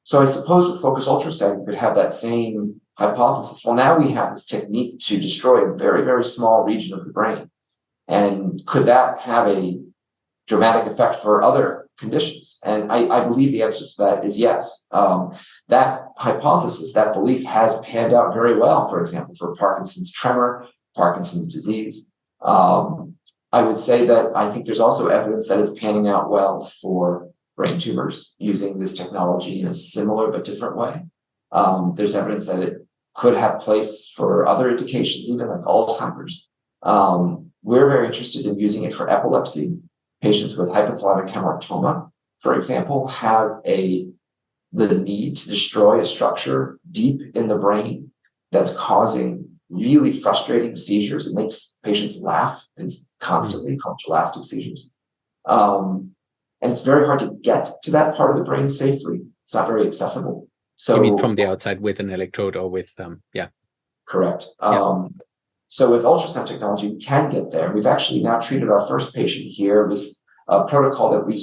So I suppose with focused ultrasound, you could have that same hypothesis. Well, now we have this technique to destroy a very, very small region of the brain. And could that have a dramatic effect for other conditions? And I believe the answer to that is yes. That hypothesis, that belief has panned out very well, for example, for Parkinson's tremor, Parkinson's disease. I would say that I think there's also evidence that it's panning out well for brain tumors using this technology in a similar but different way. There's evidence that it could have place for other indications, even like Alzheimer's. We're very interested in using it for epilepsy. patients with hypothalamic hamartoma, for example, have the need to destroy a structure deep in the brain that's causing really frustrating seizures. It makes patients laugh constantly, called gelastic seizures. And it's very hard to get to that part of the brain safely. It's not very accessible. So you mean from the outside with an electrode or with, correct. So with ultrasound technology, we can get there. We've actually now treated our first patient here. It was a protocol that we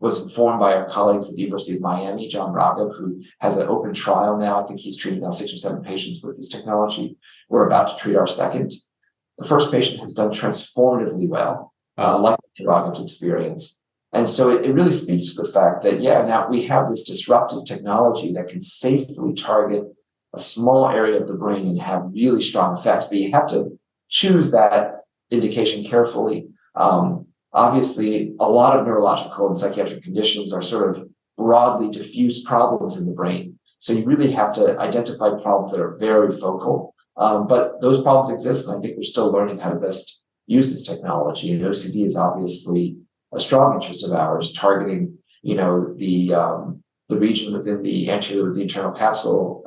was informed by our colleagues at the University of Miami, John Raga, who has an open trial now. I think he's treated now 6 or 7 patients with this technology. We're about to treat our second. The first patient has done transformatively well, like the Raga's experience. And so it really speaks to the fact that, now we have this disruptive technology that can safely target a small area of the brain and have really strong effects. But you have to choose that indication carefully. Obviously, a lot of neurological and psychiatric conditions are sort of broadly diffuse problems in the brain. So you really have to identify problems that are very focal. But those problems exist, and I think we're still learning how to best use this technology. And OCD is obviously a strong interest of ours, targeting, the region within the anterior of the internal capsule,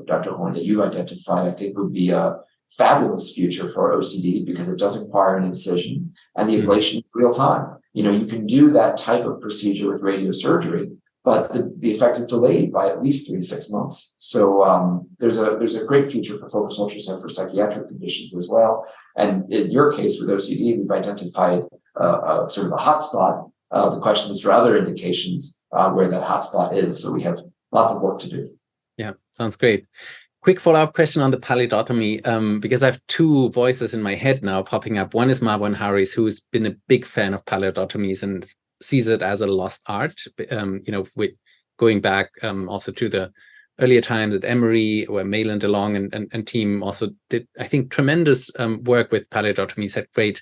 Dr. Horn, that you identified, I think would be a fabulous future for OCD because it does require an incision and the ablation is real time. You can do that type of procedure with radiosurgery, but the effect is delayed by at least 3 to 6 months. So there's a great future for focused ultrasound for psychiatric conditions as well. And in your case with OCD, we've identified sort of a hotspot. The question is for other indications where that hotspot is. So we have lots of work to do. Yeah, sounds great. Quick follow-up question on the pallidotomy, because I have 2 voices in my head now popping up. One is Marwan Harris, who's been a big fan of pallidotomies and sees it as a lost art, with going back also to the earlier times at Emory, where Mayland DeLong and team also did, I think, tremendous work with pallidotomies, had great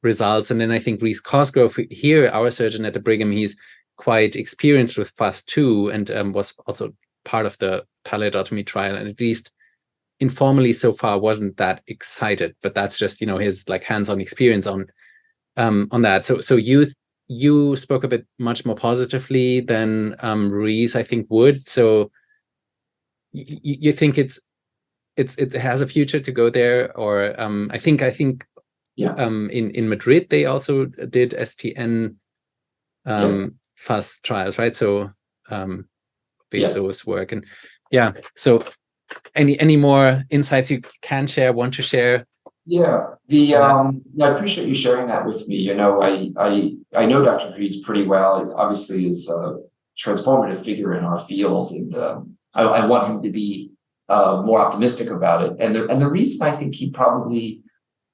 results. And then I think Reese Cosgrove here, our surgeon at the Brigham, he's quite experienced with FAST2 and was also part of the pallidotomy trial, and at least informally so far wasn't that excited, but that's just his like hands-on experience on that. So you spoke of it much more positively than Reese, I think, would. So you think it has a future to go there, or I think in Madrid they also did STN FAST trials, right? So Bezos' work, and so any more insights you can share, want to share? I appreciate you sharing that with me. I know Dr. Reese pretty well. He obviously is a transformative figure in our field, and I want him to be more optimistic about it. And the reason I think he probably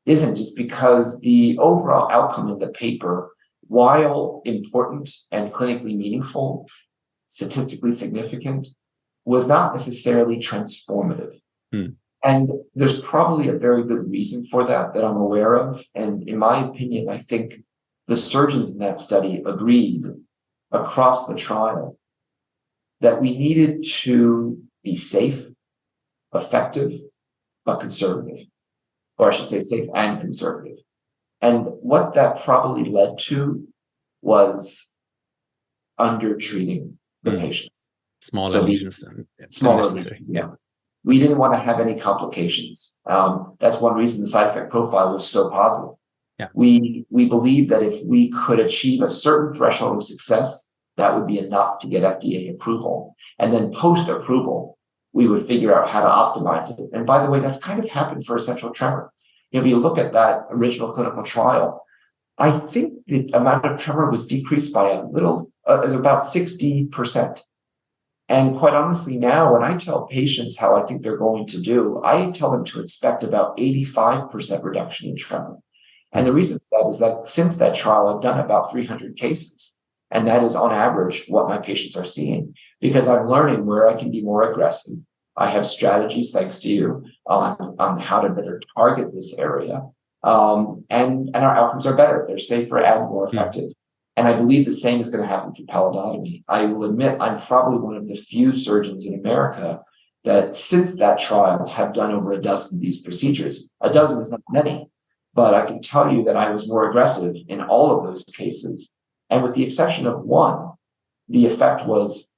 isn't is because the overall outcome in the paper, while important and clinically meaningful, statistically significant, was not necessarily transformative. And there's probably a very good reason for that I'm aware of. And in my opinion, I think the surgeons in that study agreed across the trial that we needed to be safe, effective, but conservative. Or I should say safe and conservative. And what that probably led to was under-treating the patients. Smaller lesions. Smaller lesions, We didn't want to have any complications. That's one reason the side effect profile was so positive. We believe that if we could achieve a certain threshold of success, that would be enough to get FDA approval. And then post-approval, we would figure out how to optimize it. And by the way, that's kind of happened for essential tremor. If you look at that original clinical trial, I think the amount of tremor was decreased by a little, about 60%. And quite honestly, now when I tell patients how I think they're going to do, I tell them to expect about 85% reduction in tremor. And the reason for that is that since that trial, I've done about 300 cases. And that is on average what my patients are seeing, because I'm learning where I can be more aggressive. I have strategies, thanks to you, on how to better target this area. And our outcomes are better. They're safer and more effective. And I believe the same is going to happen for pallidotomy. I will admit I'm probably one of the few surgeons in America that since that trial have done over a dozen of these procedures. A dozen is not many, But I can tell you that I was more aggressive in all of those cases. And with the exception of one, the effect was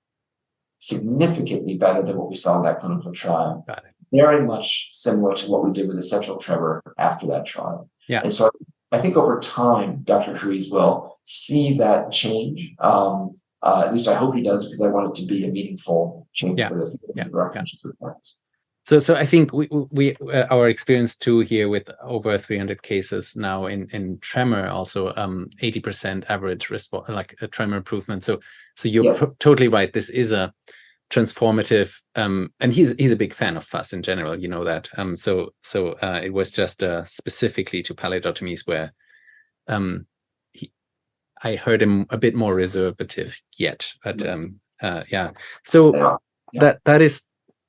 significantly better than what we saw in that clinical trial. Got it. Very much similar to what we did with essential tremor after that trial. Yeah. And so I think over time, Dr. Ruiz will see that change. At least I hope he does, because I want it to be a meaningful change for the field for our patients with parents. So I think we our experience too here with over 300 cases now in tremor, also 80% average response, like a tremor improvement. So you're totally right. This is a transformative, and he's a big fan of FUS in general, you know that. So it was just specifically to pallidotomies where I heard him a bit more reservative yet, but So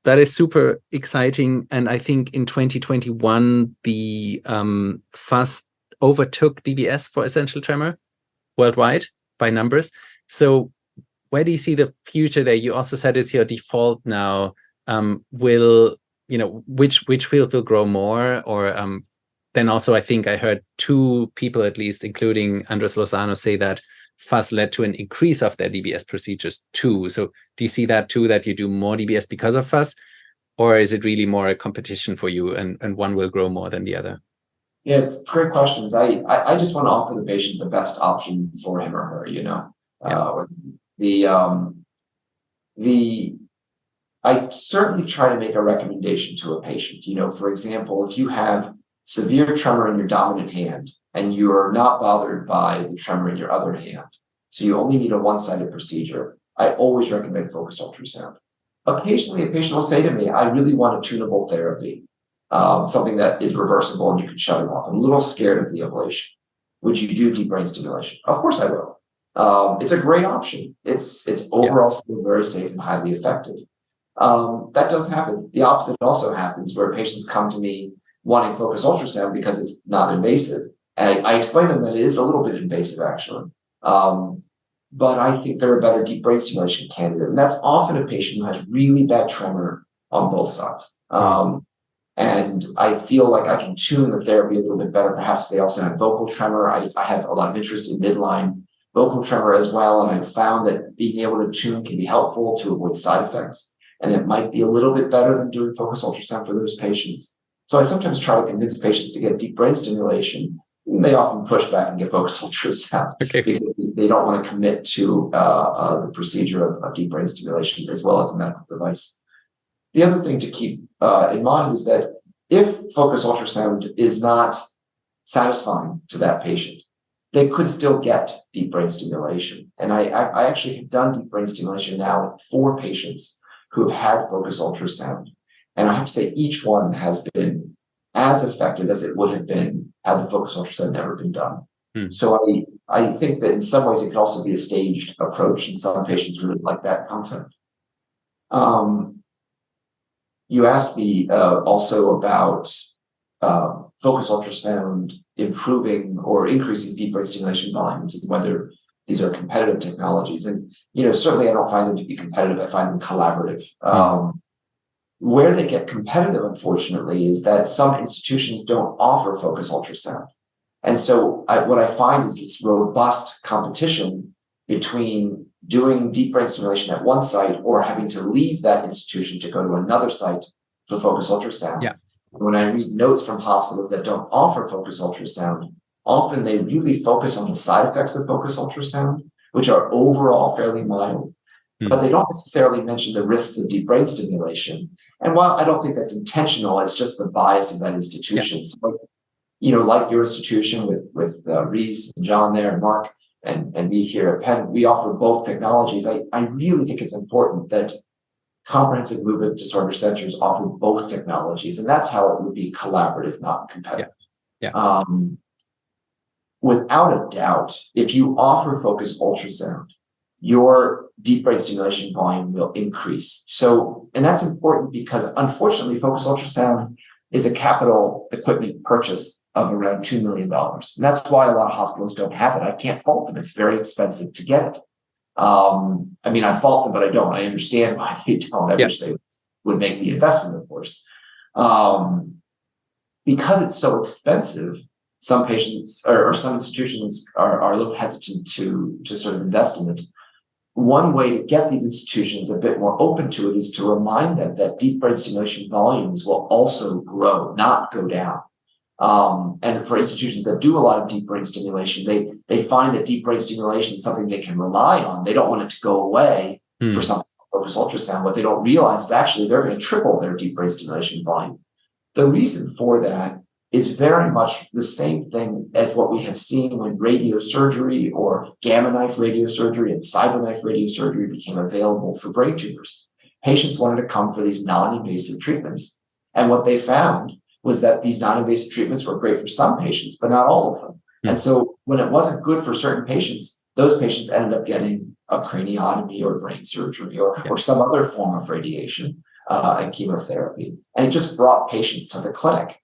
that is super exciting, and I think in 2021 the FUS overtook DBS for essential tremor worldwide by numbers. So where do you see the future there? You also said it's your default now. Will which field will grow more, or then also I think I heard two people at least, including Andres Lozano, say that FUS led to an increase of their DBS procedures too. So do you see that too, that you do more DBS because of FUS, or is it really more a competition for you, and one will grow more than the other? Yeah, it's great questions. I just want to offer the patient the best option for him or her, I certainly try to make a recommendation to a patient. For example, if you have severe tremor in your dominant hand and you're not bothered by the tremor in your other hand, so you only need a one-sided procedure, I always recommend focused ultrasound. Occasionally, a patient will say to me, I really want a tunable therapy, something that is reversible and you can shut it off. I'm a little scared of the ablation. Would you do deep brain stimulation? Of course I will. It's a great option. It's overall still very safe and highly effective. That does happen. The opposite also happens, where patients come to me wanting focused ultrasound because it's not invasive. And I explain to them that it is a little bit invasive, actually. But I think they're a better deep brain stimulation candidate. And that's often a patient who has really bad tremor on both sides. And I feel like I can tune the therapy a little bit better. Perhaps they also have vocal tremor. I have a lot of interest in midline vocal tremor as well. And I've found that being able to tune can be helpful to avoid side effects. And it might be a little bit better than doing focused ultrasound for those patients. So I sometimes try to convince patients to get deep brain stimulation. They often push back and get focused ultrasound because they don't want to commit to the procedure of deep brain stimulation as well as a medical device. The other thing to keep in mind is that if focused ultrasound is not satisfying to that patient, they could still get deep brain stimulation. And I actually have done deep brain stimulation now in 4 patients who have had focused ultrasound. And I have to say each one has been as effective as it would have been had the focused ultrasound never been done. So I think that in some ways it could also be a staged approach, and some patients really like that concept. You asked me also about focused ultrasound improving or increasing deep brain stimulation volumes, and whether these are competitive technologies. And certainly I don't find them to be competitive. I find them collaborative. Where they get competitive, unfortunately, is that some institutions don't offer focused ultrasound. And so what I find is this robust competition between doing deep brain stimulation at one site or having to leave that institution to go to another site for focused ultrasound. Yeah. When I read notes from hospitals that don't offer focused ultrasound, often they really focus on the side effects of focused ultrasound, which are overall fairly mild. But they don't necessarily mention the risks of deep brain stimulation. And while I don't think that's intentional, it's just the bias of that institution. So, like your institution with Reese and John there and Mark and me here at Penn, we offer both technologies. I really think it's important that comprehensive movement disorder centers offer both technologies. And that's how it would be collaborative, not competitive. Without a doubt, if you offer focused ultrasound, your deep brain stimulation volume will increase. And that's important because unfortunately, focused ultrasound is a capital equipment purchase of around $2 million. And that's why a lot of hospitals don't have it. I can't fault them. It's very expensive to get it. I fault them, but I don't. I understand why they don't. I wish they would make the investment, of course. Because it's so expensive, some patients or some institutions are a little hesitant to sort of invest in it. One way to get these institutions a bit more open to it is to remind them that deep brain stimulation volumes will also grow, not go down. And for institutions that do a lot of deep brain stimulation, they find that deep brain stimulation is something they can rely on. They don't want it to go away for something like focused ultrasound. What they don't realize is actually they're going to triple their deep brain stimulation volume. The reason for that is very much the same thing as what we have seen when radiosurgery or gamma knife radiosurgery and cyberknife radiosurgery became available for brain tumors. Patients wanted to come for these non-invasive treatments. And what they found was that these non-invasive treatments were great for some patients, but not all of them. And so when it wasn't good for certain patients, those patients ended up getting a craniotomy or brain surgery or some other form of radiation and chemotherapy. And it just brought patients to the clinic.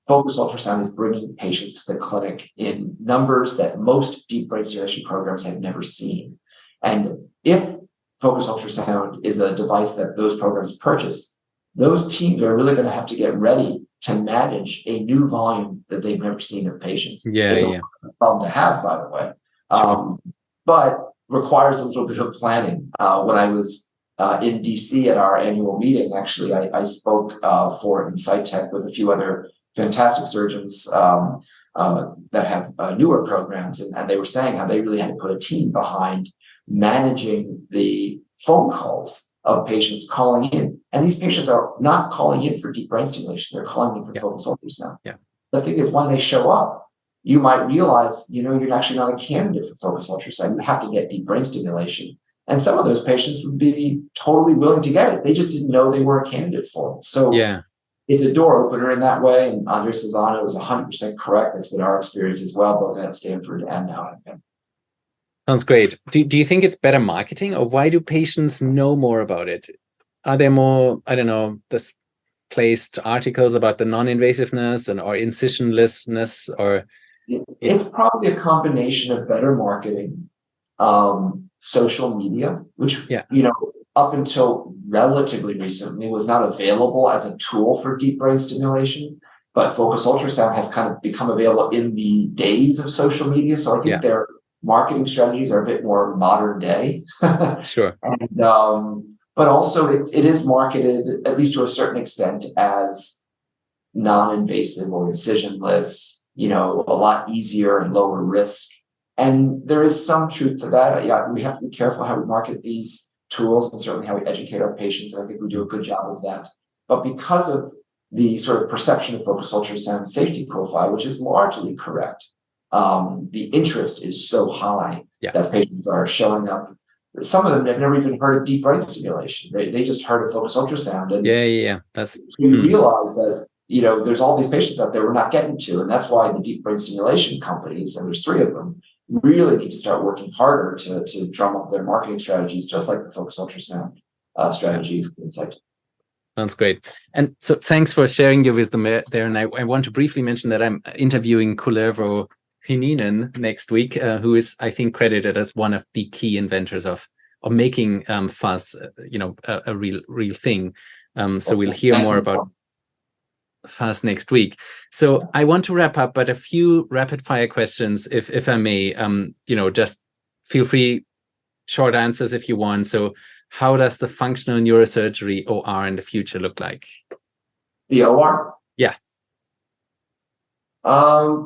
Focused ultrasound is bringing patients to the clinic in numbers that most deep brain stimulation programs have never seen. And if focused ultrasound is a device that those programs purchase, those teams are really going to have to get ready to manage a new volume that they've never seen of patients. It's a problem to have, by the way, but requires a little bit of planning. When I was in DC at our annual meeting, actually, I spoke for Insight Tech with a few other fantastic surgeons that have newer programs, and they were saying how they really had to put a team behind managing the phone calls of patients calling in. And these patients are not calling in for deep brain stimulation, they're calling in for focused ultrasound. The thing is, when they show up, you might realize, you're actually not a candidate for focused ultrasound. You have to get deep brain stimulation. And some of those patients would be totally willing to get it. They just didn't know they were a candidate for it. So it's a door opener in that way. And Andres Lozano is 100% correct. That's been our experience as well, both at Stanford and now at Penn. Sounds great. Do you think it's better marketing, or why do patients know more about it? Are there more, I don't know, placed articles about the non-invasiveness or incisionlessness, or? It's probably a combination of better marketing, social media, which, up until relatively recently was not available as a tool for deep brain stimulation, but focused ultrasound has kind of become available in the days of social media. So I think their marketing strategies are a bit more modern day. Sure. And, but also it is marketed, at least to a certain extent, as non-invasive or incisionless, a lot easier and lower risk. And there is some truth to that. We have to be careful how we market these tools and certainly how we educate our patients. And I think we do a good job of that. But because of the sort of perception of focused ultrasound safety profile, which is largely correct, the interest is so high that patients are showing up. Some of them have never even heard of deep brain stimulation. They just heard of focused ultrasound. And That's we realize that, there's all these patients out there we're not getting to. And that's why the deep brain stimulation companies, and there's 3 of them, really need to start working harder to drum up their marketing strategies, just like the focused ultrasound strategy for Insight. Sounds great. And so thanks for sharing your wisdom there. And I want to briefly mention that I'm interviewing Kullervo Hininen next week, who is, I think, credited as one of the key inventors of making fuzz, a real thing. So we'll hear more about fuzz next week. So I want to wrap up, but a few rapid fire questions, if I may. Just feel free, short answers if you want. So how does the functional neurosurgery OR in the future look like? The OR? Yeah. I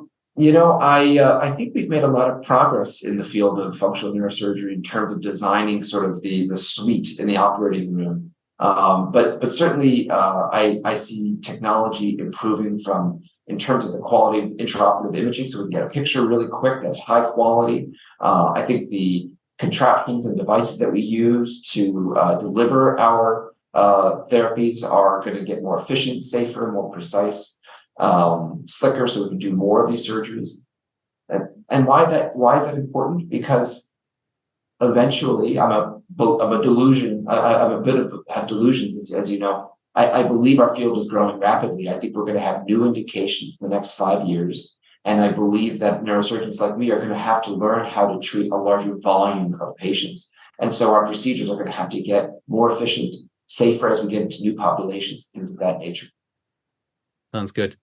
think we've made a lot of progress in the field of functional neurosurgery in terms of designing sort of the suite in the operating room. But certainly I see technology improving in terms of the quality of intraoperative imaging, so we can get a picture really quick that's high quality. I think the contraptions and devices that we use to deliver our therapies are going to get more efficient, safer, more precise, slicker, so we can do more of these surgeries. And why is that important? Because eventually, I'm a delusion. I'm a bit of have delusions, as you know. I believe our field is growing rapidly. I think we're going to have new indications in the next 5 years. And I believe that neurosurgeons like me are going to have to learn how to treat a larger volume of patients. And so our procedures are going to have to get more efficient, safer as we get into new populations, things of that nature. Sounds good.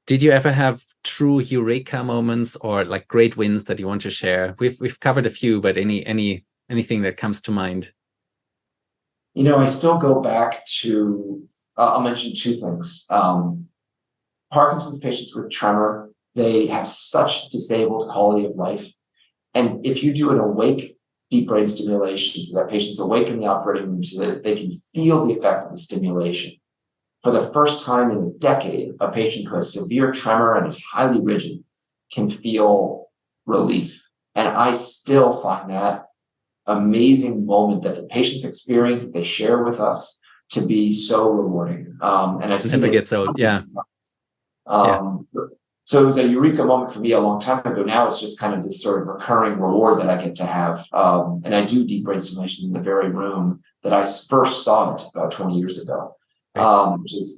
did you ever have true eureka moments or like great wins that you want to share? We've covered a few, but anything that comes to mind? I still go back to, I'll mention two things. Parkinson's patients with tremor, they have such disabled quality of life. And if you do an awake deep brain stimulation, so that patient's awake in the operating room so that they can feel the effect of the stimulation. For the first time in a decade, a patient who has severe tremor and is highly rigid can feel relief. And I still find that amazing moment that the patients experience, that they share with us, to be so rewarding. And I've seen Never gets old. Yeah. So it was a eureka moment for me a long time ago. Now it's just kind of this sort of recurring reward that I get to have. And I do deep brain stimulation in the very room that I first saw it about 20 years ago,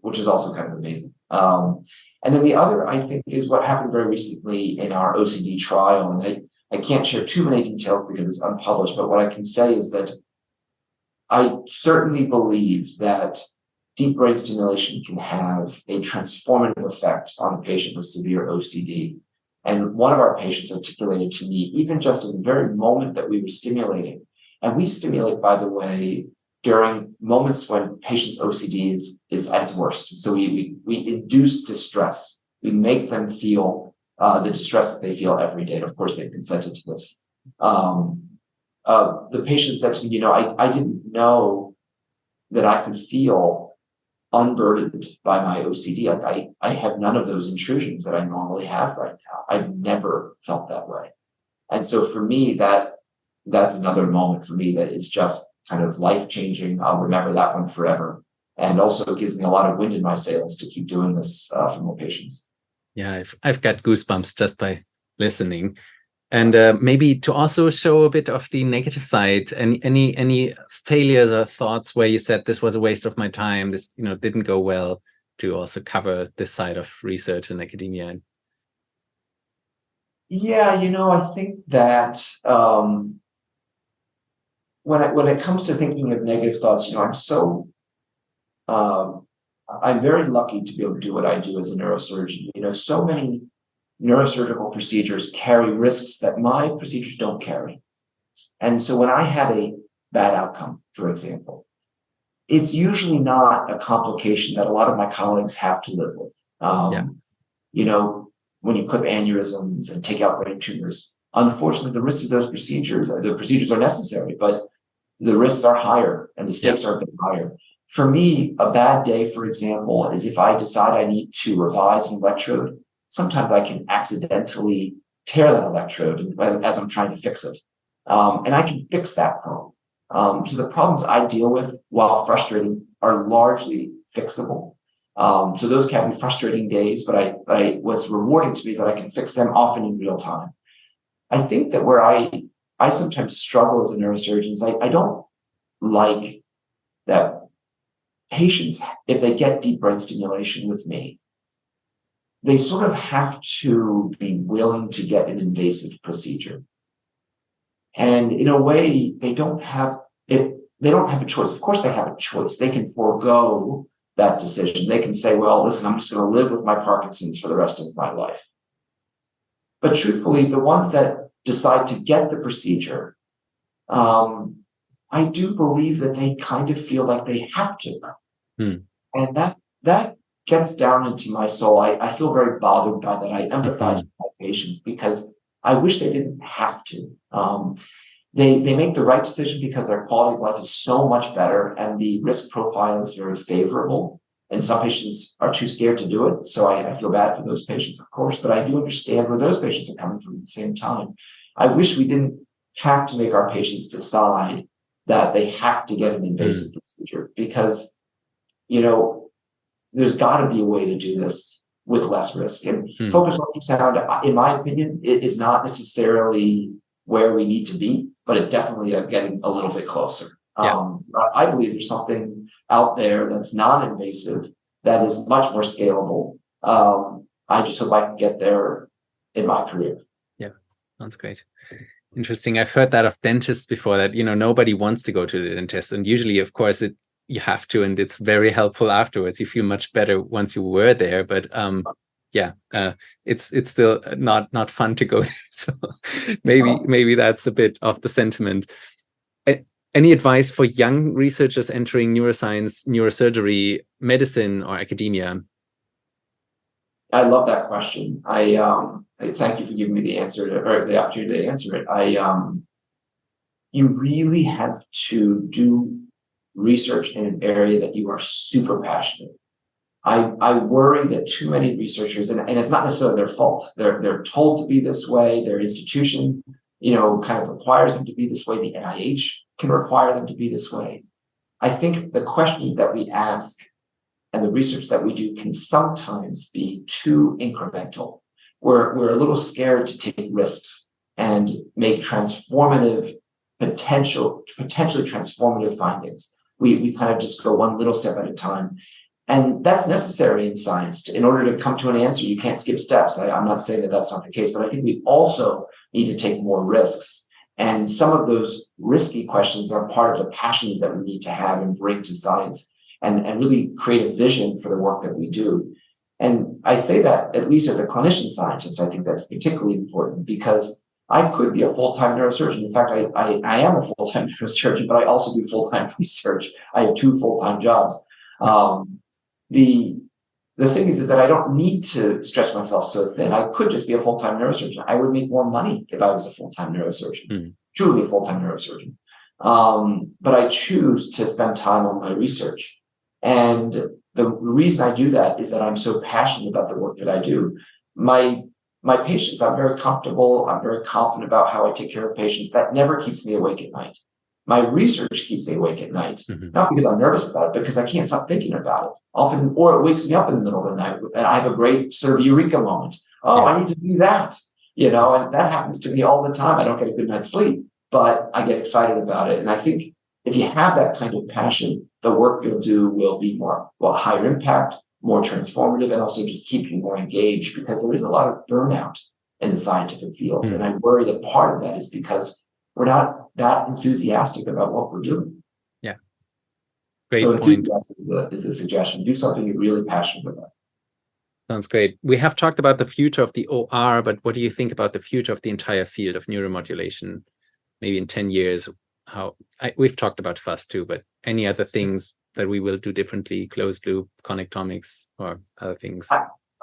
which is also kind of amazing. And then the other, I think, is what happened very recently in our OCD trial. And I can't share too many details because it's unpublished, but what I can say is that I certainly believe that deep brain stimulation can have a transformative effect on a patient with severe OCD. And one of our patients articulated to me, even just in the very moment that we were stimulating, and we stimulate, by the way, during moments when patients' OCD is at its worst. So we induce distress. We make them feel the distress that they feel every day. And of course, they've consented to this. The patient said to me, I didn't know that I could feel unburdened by my OCD. I have none of those intrusions that I normally have right now. I've never felt that way. And so for me, that's another moment for me that is just kind of life-changing. I'll remember that one forever. And also it gives me a lot of wind in my sails to keep doing this for more patients. Yeah, I've got goosebumps just by listening. And maybe to also show a bit of the negative side, any failures or thoughts where you said this was a waste of my time, this didn't go well, to also cover this side of research and academia. Yeah, I think that when it comes to thinking of negative thoughts, I'm very lucky to be able to do what I do as a neurosurgeon. So many neurosurgical procedures carry risks that my procedures don't carry. And so when I have a bad outcome, for example, it's usually not a complication that a lot of my colleagues have to live with. When you clip aneurysms and take out brain tumors, unfortunately, the risks of the procedures are necessary, but the risks are higher and the stakes are a bit higher. For me, a bad day, for example, is if I decide I need to revise an electrode. Sometimes I can accidentally tear that electrode as I'm trying to fix it. And I can fix that problem. So the problems I deal with, while frustrating, are largely fixable. So those can be frustrating days, but what's rewarding to me is that I can fix them often in real time. I think that where I sometimes struggle as a neurosurgeon is I don't like that patients, if they get deep brain stimulation with me, they sort of have to be willing to get an invasive procedure. And in a way, they don't have a choice. Of course, they have a choice. They can forego that decision. They can say, well, listen, I'm just going to live with my Parkinson's for the rest of my life. But truthfully, the ones that decide to get the procedure, I do believe that they kind of feel like they have to. And that gets down into my soul. I feel very bothered by that. I empathize with my patients because I wish they didn't have to. They make the right decision because their quality of life is so much better and the risk profile is very favorable. And some patients are too scared to do it. So I feel bad for those patients, of course, but I do understand where those patients are coming from at the same time. I wish we didn't have to make our patients decide that they have to get an invasive procedure because, there's got to be a way to do this with less risk. And focused ultrasound, in my opinion, it is not necessarily where we need to be, but it's definitely getting a little bit closer. I believe there's something out there that's non-invasive that is much more scalable. I just hope I can get there in my career. Yeah, that's great. Interesting. I've heard that of dentists before that, nobody wants to go to the dentist. And usually, of course, you have to, and it's very helpful afterwards. You feel much better once you were there. But yeah, it's still not fun to go there. So maybe that's a bit of the sentiment. Any advice for young researchers entering neuroscience, neurosurgery, medicine, or academia? I love that question. I thank you for giving me the answer or the opportunity to answer it. You really have to do research in an area that you are super passionate. I worry that too many researchers, and it's not necessarily their fault. They're told to be this way. Their institution, kind of requires them to be this way. The NIH can require them to be this way. I think the questions that we ask and the research that we do can sometimes be too incremental. We're a little scared to take risks and make potentially transformative findings. We kind of just go one little step at a time. And that's necessary in science. In order to come to an answer, you can't skip steps. I'm not saying that that's not the case, but I think we also need to take more risks. And some of those risky questions are part of the passions that we need to have and bring to science and really create a vision for the work that we do. And I say that, at least as a clinician scientist, I think that's particularly important because I could be a full-time neurosurgeon. In fact, I am a full-time neurosurgeon, but I also do full-time research. I have 2 full-time jobs. The thing is that I don't need to stretch myself so thin. I could just be a full-time neurosurgeon. I would make more money if I was a full-time neurosurgeon, truly a full-time neurosurgeon. But I choose to spend time on my research. And the reason I do that is that I'm so passionate about the work that I do. My patients, I'm very comfortable. I'm very confident about how I take care of patients. That never keeps me awake at night. My research keeps me awake at night, not because I'm nervous about it, but because I can't stop thinking about it. Often, or it wakes me up in the middle of the night and I have a great sort of eureka moment. Oh, I need to do that, and that happens to me all the time. I don't get a good night's sleep, but I get excited about it. And I think if you have that kind of passion, the work you'll do will be higher impact, more transformative, and also just keep you more engaged because there is a lot of burnout in the scientific field. And I worry that part of that is because we're not that enthusiastic about what we're doing. Yeah. Great so point. Is the suggestion. Do something you're really passionate about. Sounds great. We have talked about the future of the OR, but what do you think about the future of the entire field of neuromodulation? Maybe in 10 years, we've talked about FUS too, but any other things that we will do differently, closed loop, connectomics, or other things?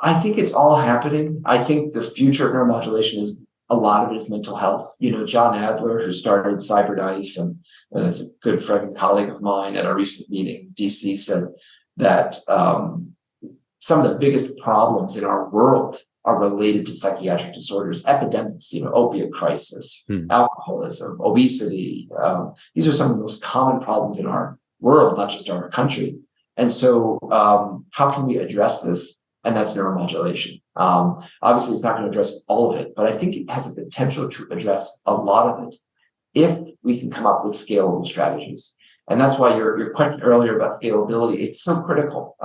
I think it's all happening. I think the future of neuromodulation is a lot of it is mental health. John Adler, who started Cyberknife, and is a good friend and colleague of mine at our recent meeting in DC, said that some of the biggest problems in our world are related to psychiatric disorders, epidemics, opiate crisis, alcoholism, obesity. These are some of the most common problems in our world, not just our country. And so how can we address this? And that's neuromodulation. Obviously, it's not going to address all of it, but I think it has the potential to address a lot of it if we can come up with scalable strategies. And that's why your question earlier about scalability, it's so critical.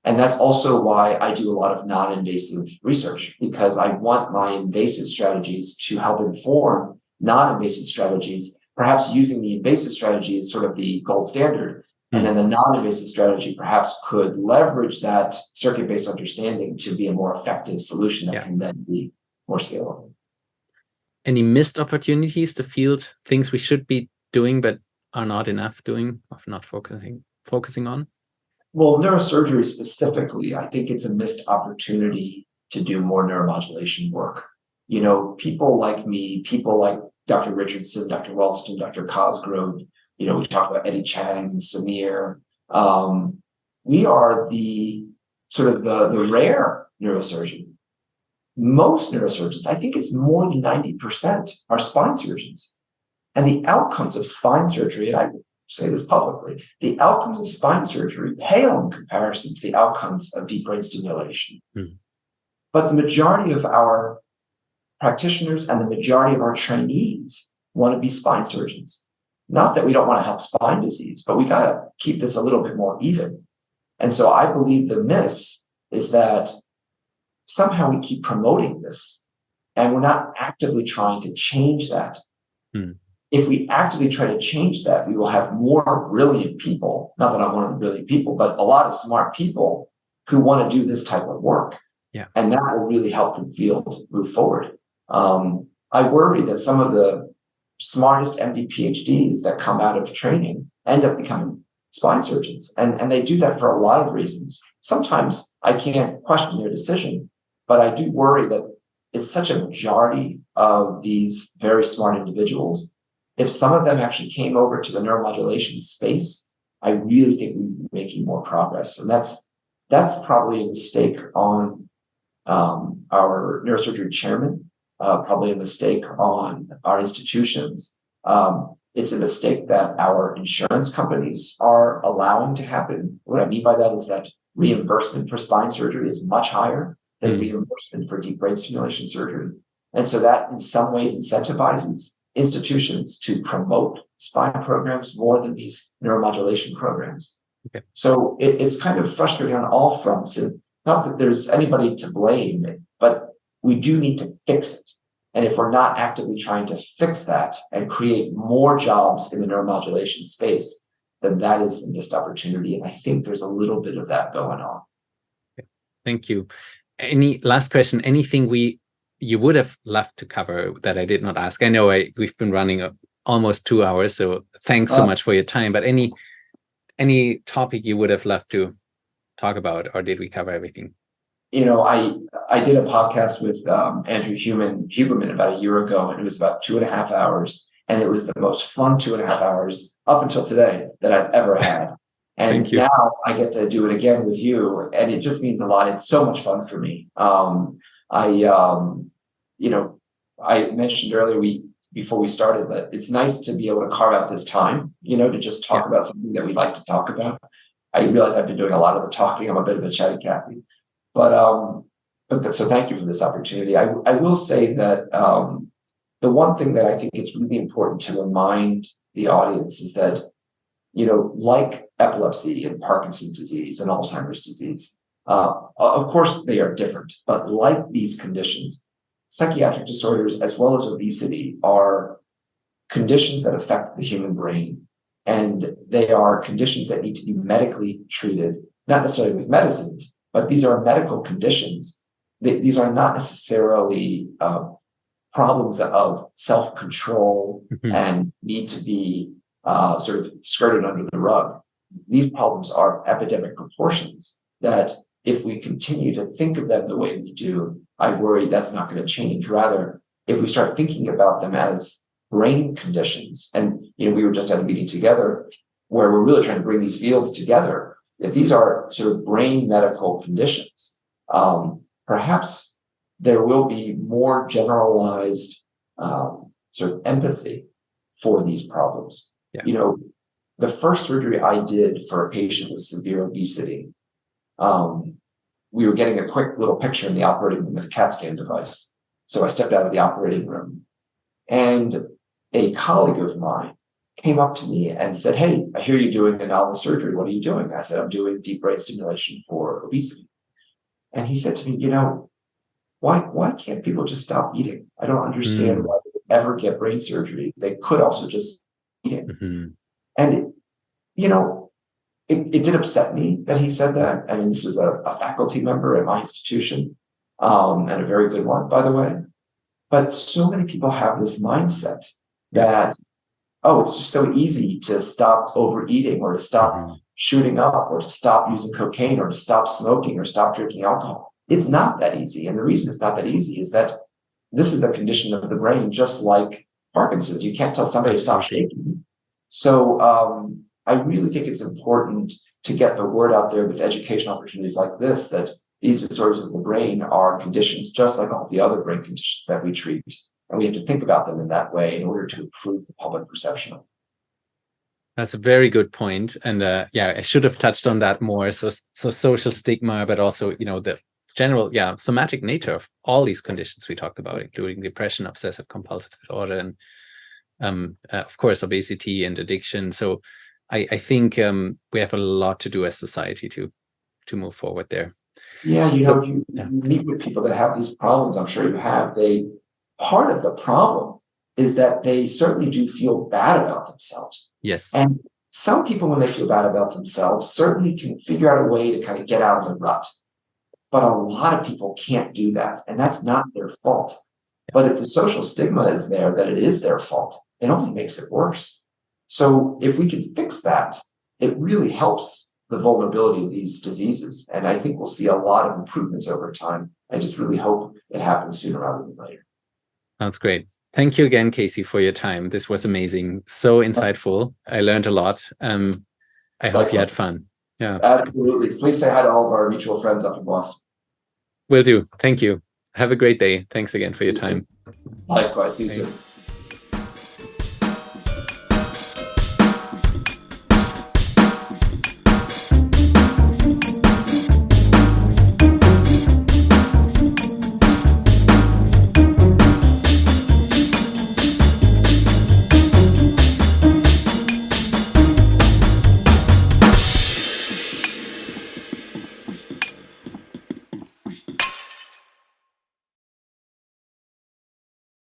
And that's also why I do a lot of non-invasive research, because I want my invasive strategies to help inform non-invasive strategies, perhaps using the invasive strategy as sort of the gold standard. And then the non-invasive strategy perhaps could leverage that circuit-based understanding to be a more effective solution that can then be more scalable. Any missed opportunities to field things we should be doing but are not enough doing, or not focusing on? Well, neurosurgery specifically, I think it's a missed opportunity to do more neuromodulation work. People like me, people like Dr. Richardson, Dr. Ralston, Dr. Cosgrove, we talked about Eddie Chang and Samir. We are the sort of the rare neurosurgeon. Most neurosurgeons, I think it's more than 90%, are spine surgeons. And the outcomes of spine surgery, and I say this publicly, the outcomes of spine surgery pale in comparison to the outcomes of deep brain stimulation. But the majority of our practitioners and the majority of our trainees want to be spine surgeons. Not that we don't want to help spine disease, but we got to keep this a little bit more even. And so I believe the miss is that somehow we keep promoting this and we're not actively trying to change that. If we actively try to change that, we will have more brilliant people, not that I'm one of the brilliant people, but a lot of smart people who want to do this type of work. Yeah. And that will really help the field move forward. I worry that some of the smartest MD PhDs that come out of training end up becoming spine surgeons. And they do that for a lot of reasons. Sometimes I can't question their decision, but I do worry that it's such a majority of these very smart individuals. If some of them actually came over to the neuromodulation space, I really think we'd be making more progress. And that's probably a mistake on our neurosurgery chairman, probably a mistake on our institutions. It's a mistake that our insurance companies are allowing to happen. What I mean by that is that reimbursement for spine surgery is much higher than reimbursement for deep brain stimulation surgery. And so that in some ways incentivizes institutions to promote spine programs more than these neuromodulation programs. Okay. So it's kind of frustrating on all fronts. And not that there's anybody to blame, but we do need to fix it. And if we're not actively trying to fix that and create more jobs in the neuromodulation space, then that is the missed opportunity. And I think there's a little bit of that going on. Thank you. Any last question? Anything you would have loved to cover that I did not ask? I know we've been running almost 2 hours, so thanks so much for your time. But any topic you would have loved to talk about, or did we cover everything? You know, I did a podcast with Andrew Huberman about a year ago, and it was about 2.5 hours, and it was the most fun 2.5 hours up until today that I've ever had. And now I get to do it again with you, and it just means a lot. It's so much fun for me. I mentioned earlier before we started that it's nice to be able to carve out this time, to just talk about something that we like to talk about. I realize I've been doing a lot of the talking. I'm a bit of a chatty Cathy. So thank you for this opportunity. I will say that the one thing that I think it's really important to remind the audience is that, like epilepsy and Parkinson's disease and Alzheimer's disease, of course they are different, but like these conditions, psychiatric disorders as well as obesity are conditions that affect the human brain. And they are conditions that need to be medically treated, not necessarily with medicines, but these are medical conditions. These are not necessarily problems of self-control and need to be sort of skirted under the rug. These problems are epidemic proportions that if we continue to think of them the way we do, I worry that's not going to change. Rather, if we start thinking about them as brain conditions, and we were just at a meeting together where we're really trying to bring these fields together. If these are sort of brain medical conditions, perhaps there will be more generalized sort of empathy for these problems. Yeah. The first surgery I did for a patient with severe obesity, we were getting a quick little picture in the operating room with a CAT scan device. So I stepped out of the operating room, and a colleague of mine came up to me and said, "Hey, I hear you're doing a novel surgery. What are you doing?" I said, "I'm doing deep brain stimulation for obesity." And he said to me, why can't people just stop eating? I don't understand why they would ever get brain surgery. They could also just eat it. And, it did upset me that he said that. I mean, this was a faculty member at my institution, and a very good one, by the way. But so many people have this mindset that, it's just so easy to stop overeating or to stop shooting up or to stop using cocaine or to stop smoking or stop drinking alcohol. It's not that easy. And the reason it's not that easy is that this is a condition of the brain, just like Parkinson's. You can't tell somebody to stop shaking. So I really think it's important to get the word out there with education opportunities like this, that these disorders of the brain are conditions just like all the other brain conditions that we treat. And we have to think about them in that way in order to improve the public perception of them. That's a very good point. And I should have touched on that more. So social stigma, but also, the general, somatic nature of all these conditions we talked about, including depression, obsessive compulsive disorder, and of course, obesity and addiction. So I think we have a lot to do as society to move forward there. Yeah, if you meet with people that have these problems, I'm sure you have, part of the problem is that they certainly do feel bad about themselves. Yes. And some people, when they feel bad about themselves, certainly can figure out a way to kind of get out of the rut. But a lot of people can't do that, and that's not their fault. But if the social stigma is there that it is their fault, it only makes it worse. So if we can fix that, it really helps the vulnerability of these diseases. And I think we'll see a lot of improvements over time. I just really hope it happens sooner rather than later. Sounds great. Thank you again, Casey, for your time. This was amazing. So insightful. I learned a lot. I hope you had fun. Yeah. Absolutely. Please say hi to all of our mutual friends up in Boston. Will do. Thank you. Have a great day. Thanks again for your time. Likewise. See you soon.